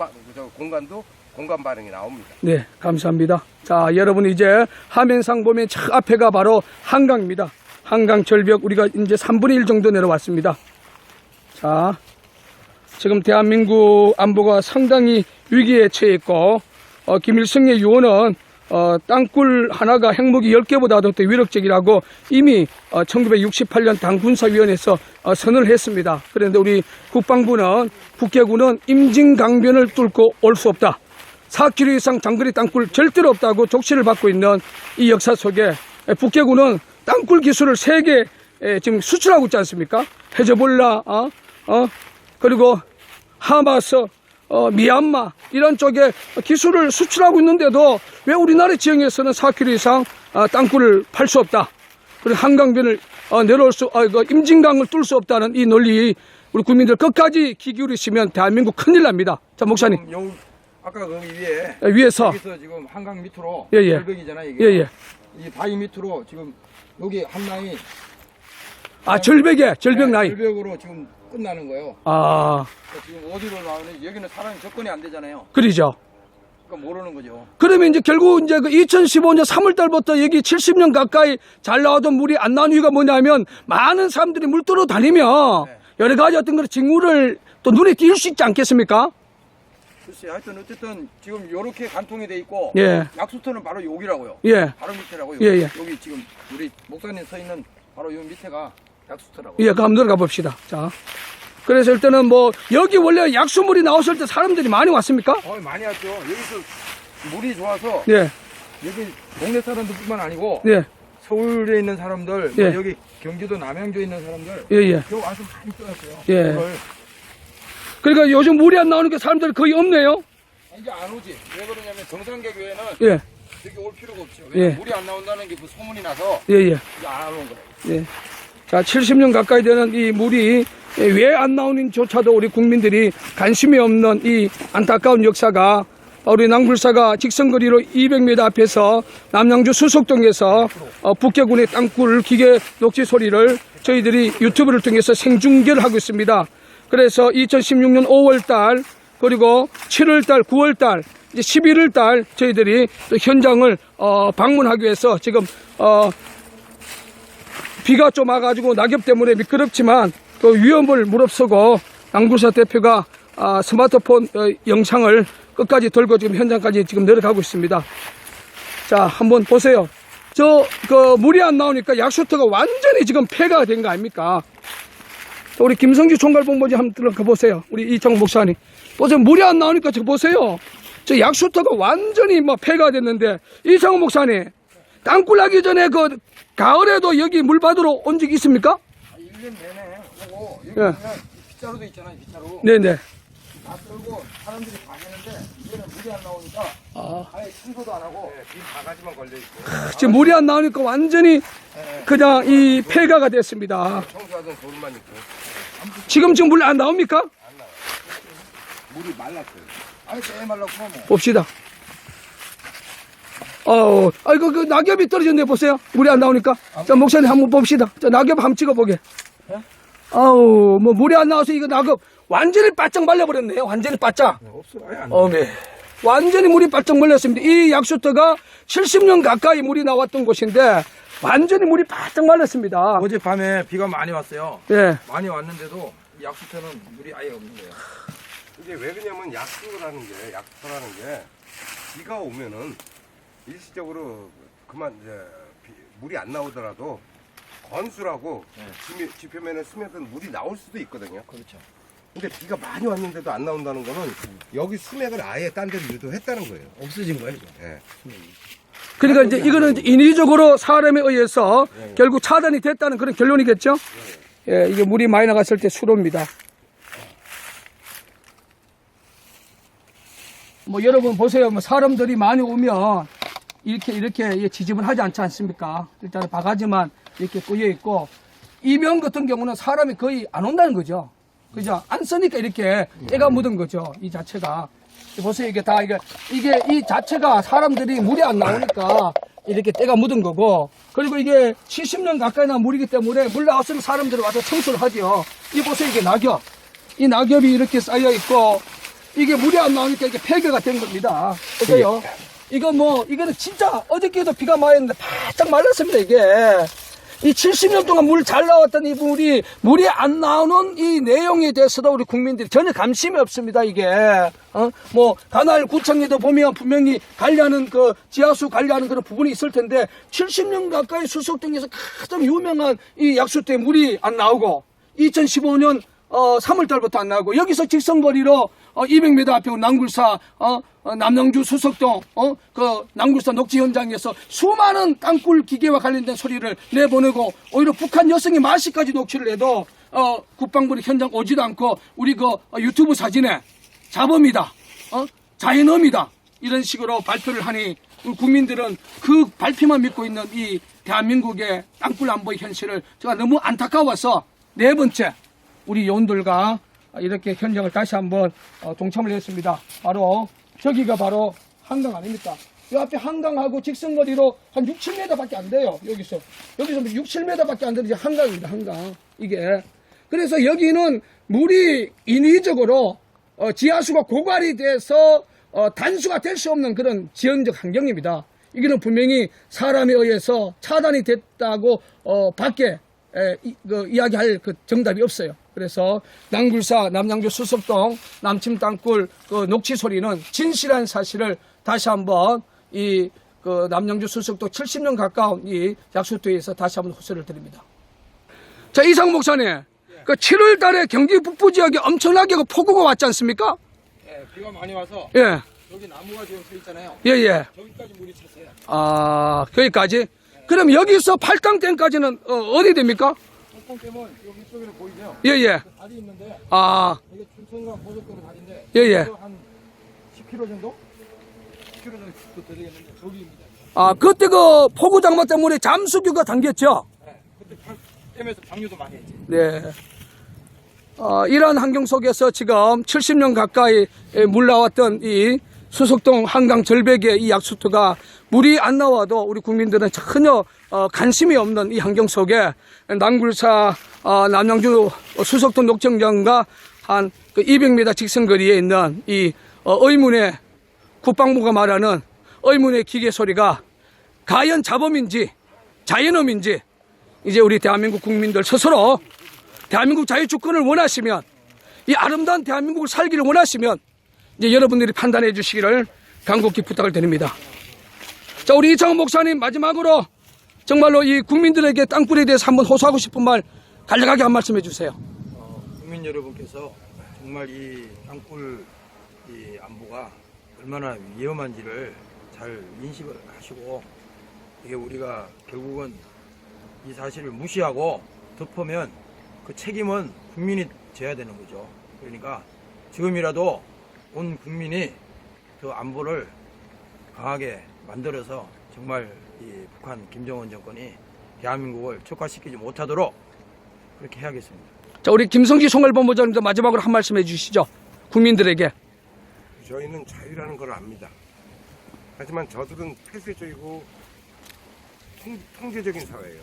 공간도 공간 반응이 나옵니다. 네, 감사합니다. 자, 여러분 이제 화면상 보면 저 앞에가 바로 한강입니다. 한강 절벽 우리가 이제 3분의 1 정도 내려왔습니다. 자, 지금 대한민국 안보가 상당히 위기에 처해 있고 김일성의 유언은 땅굴 하나가 핵무기 10개보다도 더 위력적이라고 이미 1968년 당군사위원회에서 선언을 했습니다. 그런데 우리 국방부는 북해군은 임진강변을 뚫고 올 수 없다. 4km 이상 장거리 땅굴 절대로 없다고 족치를 받고 있는 이 역사 속에 북해군은 땅굴 기술을 세계에 지금 수출하고 있지 않습니까? 헤즈볼라, 그리고 하마스, 미얀마 이런 쪽에 기술을 수출하고 있는데도 왜 우리나라 지형에서는 4km 이상 땅굴을 팔 수 없다. 그리고 한강변을 내려올 수, 임진강을 뚫을 수 없다는 이 논리 우리 국민들 끝까지 귀 기울이시면 대한민국 큰일 납니다. 자, 목사님. 아까 그 위에 위에서 여기서 지금 한강 밑으로 예, 예. 절벽이잖아요. 이게. 예, 예. 이 바위 밑으로 지금 여기 한 라인 절벽 라인. 절벽으로 지금 끝나는 거예요. 아, 지금 어디로 나오는지 여기는 사람이 접근이 안 되잖아요. 그러죠. 그러니까 모르는 거죠. 그러면 이제 결국 이제 그 2015년 3월 달부터 여기 70년 가까이 잘 나오던 물이 안 나온 이유가 뭐냐면 많은 사람들이 물 떠러 다니며 네. 여러 가지 어떤 그런 징후를 또 눈에 띌 수 있지 않겠습니까? 글쎄, 하여튼 어쨌든 지금 요렇게 간통이 돼 있고 예. 약수터는 바로 여기라고요. 예. 바로 밑에라고요. 예, 예. 여기 지금 우리 목사님 서 있는 바로 요 밑에가 약수터라고. 예, 한번 들어가 봅시다. 자. 그래서 일단은 뭐 여기 원래 약수물이 나왔을 때 사람들이 많이 왔습니까? 많이 왔죠. 여기서 물이 좋아서 예. 여기 동네 사람들뿐만 아니고 예. 서울에 있는 사람들, 예. 뭐 여기 경기도 남양주에 있는 사람들 예, 예. 여기 와서 많이 떠났어요. 예. 물을. 그러니까 요즘 물이 안 나오는 게 사람들이 거의 없네요. 이제 안 오지. 왜 그러냐면 정상계교회는 예. 여기 올 필요가 없죠. 왜냐면 예. 물이 안 나온다는 게 그 소문이 나서 예, 예. 이제 안 오는 거예요. 예. 자, 70년 가까이 되는 이 물이 왜 안 나오는지조차도 우리 국민들이 관심이 없는 이 안타까운 역사가 우리 낭불사가 직선거리로 200m 앞에서 남양주 수석동에서 북해군의 땅굴 기계 녹지 소리를 저희들이 유튜브를 통해서 생중계를 하고 있습니다. 그래서 2016년 5월달 그리고 7월달, 9월달, 이제 11월달 저희들이 또 현장을 방문하기 위해서 지금 비가 좀 와가지고 낙엽 때문에 미끄럽지만 그 위험을 무릅쓰고 낭불사 대표가 스마트폰 영상을 끝까지 들고 지금 현장까지 지금 내려가고 있습니다. 자, 한번 보세요. 그 물이 안 나오니까 약수터가 완전히 지금 폐가 된 거 아닙니까? 우리 김성주 총괄본부장 한번 들어가 보세요. 우리 이창훈 목사님. 보세요. 물이 안 나오니까 저 보세요. 저 약수터가 완전히 뭐 폐가 됐는데 이창훈 목사님. 땅굴 나기 전에 그 가을에도 여기 물 받으러 온 적이 있습니까? 1년 내내 오고 여기 예. 보면 빗자루도 있잖아요. 빗자루. 네네. 다 끌고 사람들이 가시는데 이제는 물이 안 나오니까 아예 청소도 안 하고 빈 바가지만 걸려 있고 지금 물이 안 나오니까 완전히 그냥 이 폐가가 됐습니다. 청소하던 돌만 있고 지금 물 안 나옵니까? 물이 말랐어요. 아예 떼 말라고 뭐. 봅시다. 아이고, 그 낙엽이 떨어졌네, 보세요. 물이 안 나오니까. 자, 목사님 한번 봅시다. 자, 낙엽 한번 찍어보게. 아우, 뭐, 물이 안 나와서 이거 낙엽 완전히 바짝 말려버렸네요. 완전히 바짝. 없어. 아예 안 네. 완전히 물이 바짝 말렸습니다. 이 약수터가 70년 가까이 물이 나왔던 곳인데, 완전히 물이 바짝 말렸습니다. 어젯밤에 비가 많이 왔어요. 예. 많이 왔는데도 이 약수터는 물이 아예 없는 거예요. 이게 왜 그러냐면 약수라는 게 비가 오면은 일시적으로 그만 이제 물이 안 나오더라도 건수라고 지표면에 스며든 물이 나올 수도 있거든요. 그렇죠. 근데 비가 많이 왔는데도 안 나온다는 거는 여기 수맥을 아예 딴 데로 유도했다는 거예요. 없어진 거예요. 예. 그러니까 이제 이거는 인위적으로 사람에 의해서 결국 차단이 됐다는 그런 결론이겠죠? 예, 이게 물이 많이 나갔을 때 수로입니다. 뭐 여러분 보세요. 뭐 사람들이 많이 오면 이렇게 지집을 하지 않습니까? 일단 바가지만 이렇게 꼬여 있고 이명 같은 경우는 사람이 거의 안 온다는 거죠. 그죠? 안 쓰니까 이렇게 때가 묻은 거죠. 이 자체가. 보세요. 이게 다, 이게 이 자체가 사람들이 물이 안 나오니까 이렇게 때가 묻은 거고, 그리고 이게 70년 가까이 난 물이기 때문에 물 나왔으면 사람들이 와서 청소를 하죠. 이 보세요. 이게 낙엽. 이 낙엽이 이렇게 쌓여 있고, 이게 물이 안 나오니까 이게 폐교가 된 겁니다. 그죠? 이거는 진짜 어저께도 비가 많이 했는데 바짝 말랐습니다, 이게. 이 70년 동안 물 잘 나왔던 이 물이 안 나오는 이 내용에 대해서도 우리 국민들이 전혀 감심이 없습니다, 이게. 관할 구청에도 보면 분명히 관리하는 지하수 관리하는 그런 부분이 있을 텐데, 70년 가까이 수석동에서 가장 유명한 이 약수터에 물이 안 나오고, 2015년 3월달부터 안 나오고, 여기서 직선거리로 200m 앞에 남굴사 남양주 수석동 남굴사 녹지 현장에서 수많은 땅굴 기계와 관련된 소리를 내보내고, 오히려 북한 여성이 마시까지 녹취를 해도 국방부는 현장 오지도 않고, 우리 유튜브 사진에 자범이다, 자연엄이다, 이런 식으로 발표를 하니, 우리 국민들은 그 발표만 믿고 있는 이 대한민국의 땅굴 안보의 현실을 제가 너무 안타까워서 네 번째 우리 요원들과 이렇게 현장을 다시 한번 동참을 했습니다. 바로 저기가 바로 한강 아닙니까? 이 앞에 한강하고 직선거리로 한 6, 7m 밖에 안 돼요. 여기서 6, 7m 밖에 안 되는 이제 한강입니다. 한강. 이게. 그래서 여기는 물이 인위적으로 지하수가 고갈이 돼서 단수가 될 수 없는 그런 지형적 환경입니다. 이거는 분명히 사람에 의해서 차단이 됐다고 밖에 이야기할 정답이 없어요. 그래서 남굴사 남양주 수석동 남침 땅굴 녹취 소리는 진실한 사실을 다시 한번 이 남양주 수석동 70년 가까운 이 약수터에서 다시 한번 호소를 드립니다. 자, 이상 목사님, 7월 달에 경기 북부 지역에 엄청나게 폭우가 왔지 않습니까? 예, 비가 많이 와서 예. 여기 나무가 지금 서 있잖아요. 예. 저기까지 물이 찼어요. 아, 거기까지? 그럼 여기서 팔당댐까지는 어디 됩니까? 팔당댐은 여기 이쪽에는 보이죠? 예. 다리 있는데, 아, 이게 춘천강 고속도로 다리인데, 예. 한 10km 정도? 10km 정도 되겠는데, 저기입니다. 아, 그때 폭우 장마 때문에 잠수교가 당겼죠? 네, 그때 댐에서 방류도 많이 했지. 네. 이러한 환경 속에서 지금 70년 가까이 물 나왔던 이 수석동 한강 절벽의 이 약수터가 물이 안 나와도 우리 국민들은 전혀 관심이 없는 이 환경 속에 남굴사 남양주 수석동 녹정장과 한 200m 직선거리에 있는 이 의문의 국방부가 말하는 의문의 기계 소리가 과연 자범인지 자연엄인지, 이제 우리 대한민국 국민들 스스로 대한민국 자유주권을 원하시면, 이 아름다운 대한민국을 살기를 원하시면 이제 여러분들이 판단해 주시기를 간곡히 부탁을 드립니다. 자, 우리 이창훈 목사님, 마지막으로 정말로 이 국민들에게 땅굴에 대해서 한번 호소하고 싶은 말 간략하게 한 말씀 해주세요. 국민 여러분께서 정말 이 땅굴 안보가 얼마나 위험한지를 잘 인식을 하시고, 이게 우리가 결국은 이 사실을 무시하고 덮으면 그 책임은 국민이 져야 되는 거죠. 그러니까 지금이라도 온 국민이 그 안보를 강하게 만들어서 정말 이 북한 김정은 정권이 대한민국을 촉발시키지 못하도록 그렇게 해야겠습니다. 자, 우리 김성기 송일본부장님도 마지막으로 한 말씀 해주시죠. 국민들에게. 저희는 자유라는 걸 압니다. 하지만 저들은 폐쇄적이고 통제적인 사회예요.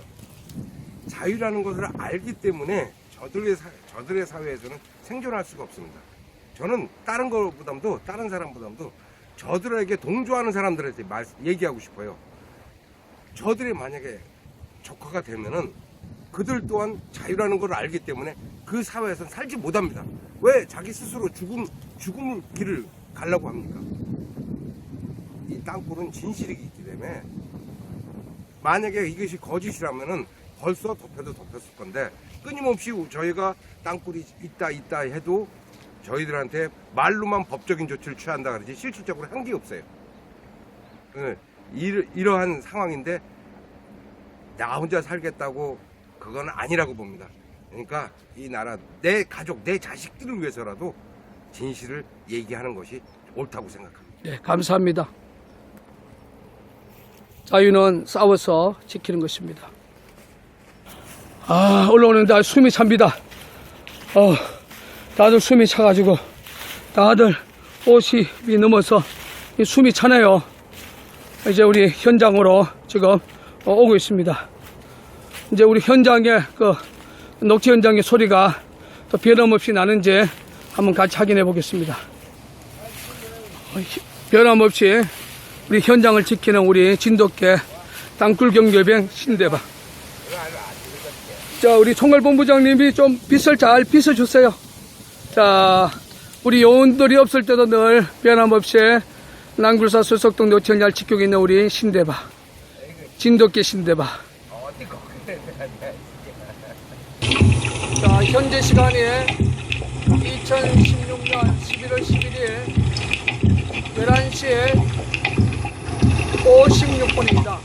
자유라는 것을 알기 때문에 저들의 사회에서는 생존할 수가 없습니다. 저는 다른 사람보다도 저들에게 동조하는 사람들한테 얘기하고 싶어요. 저들이 만약에 적화가 되면은 그들 또한 자유라는 걸 알기 때문에 그 사회에서는 살지 못합니다. 왜 자기 스스로 죽음을 길을 가려고 합니까? 이 땅굴은 진실이기 때문에 만약에 이것이 거짓이라면은 벌써 덮여도 덮였을 건데, 끊임없이 저희가 땅굴이 있다 해도 저희들한테 말로만 법적인 조치를 취한다 그러지 실질적으로 한 게 없어요. 이러한 상황인데 나 혼자 살겠다고 그건 아니라고 봅니다. 그러니까 이 나라, 내 가족, 내 자식들을 위해서라도 진실을 얘기하는 것이 옳다고 생각합니다. 네, 감사합니다. 자유는 싸워서 지키는 것입니다. 올라오는데 숨이 찹니다. 다들 숨이 차가지고 다들 50이 넘어서 이 숨이 차네요. 이제 우리 현장으로 지금 오고 있습니다. 이제 우리 현장의 그 녹지 현장의 소리가 또 변함없이 나는지 한번 같이 확인해 보겠습니다. 변함없이 우리 현장을 지키는 우리 진돗개 땅굴 경계병 신대방. 자, 우리 총괄본부장님이 좀 빛을 잘 비춰주세요. 자, 우리 요원들이 없을 때도 늘 변함없이 낭굴사 수석동 녹지 현장을 지키고 있는 우리 신대방, 진돗개 신대방. 자, 현재 시간이 2016년 11월 11일 11시 56분입니다.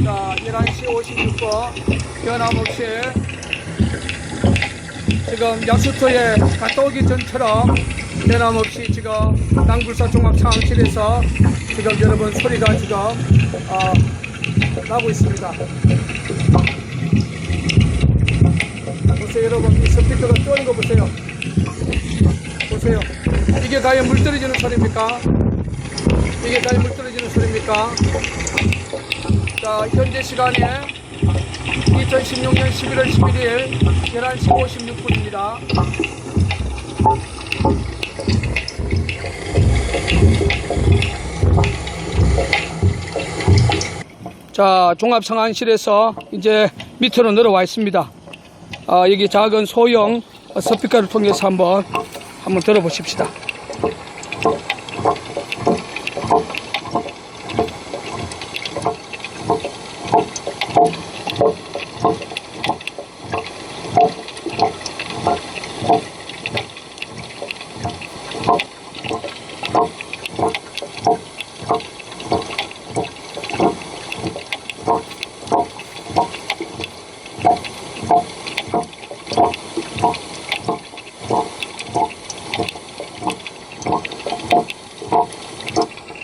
자, 11시 56분 변함없이 지금 야수터에 갔다 오기 전처럼 변함없이 지금 낭굴사 종합상황실에서 지금 여러분 소리가 지금 나고 있습니다. 보세요, 여러분. 이 스피커가 뜨는 거 보세요. 보세요. 이게 과연 물 떨어지는 소리입니까? 이게 과연 물 떨어지는 소리입니까? 자, 현재 시간이 2016년 11월 11일 11시 56분입니다. 자, 종합상황실에서 이제 밑으로 내려와 있습니다. 여기 작은 소형 스피커를 통해서 한번 들어보십시다.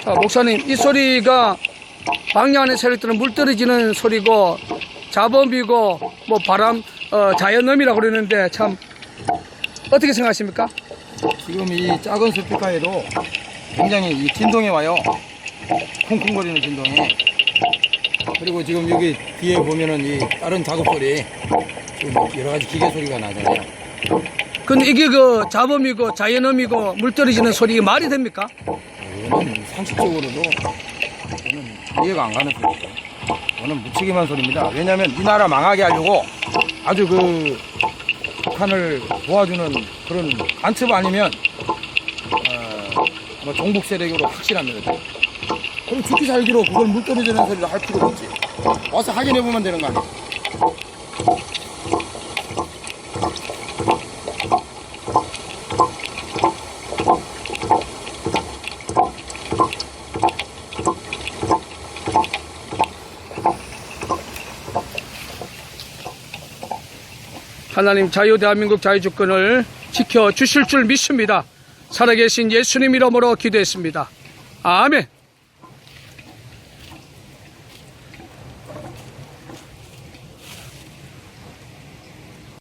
자, 목사님, 이 소리가 방향 안에 세력들은 물 떨어지는 소리고 자범이고 뭐 바람 자연음이라고 그러는데 참 어떻게 생각하십니까? 지금 이 작은 스피커에도 굉장히 이 진동이 와요. 쿵쿵거리는 진동이. 그리고 지금 여기 뒤에 보면은 이 다른 작업 소리, 지금 여러 가지 기계 소리가 나잖아요. 근데 이게 그 자범이고 자연음이고 물 떨어지는 소리 말이 됩니까? 이거는 상식적으로도 저는 이해가 안 가는 소리죠. 저는 무책임한 소리입니다. 왜냐하면 이 나라 망하게 하려고 아주 그 북한을 도와주는 그런 간첩 아니면 뭐 종북 세력으로 확실합니다. 그럼 죽기 살기로 그걸 물 떨어지는 소리를 할 필요가 없지. 와서 확인해 보면 되는 거 아니에요. 하나님 자유 대한민국 자유주권을 지켜주실 줄 믿습니다. 살아계신 예수님 이름으로 기도했습니다. 아멘.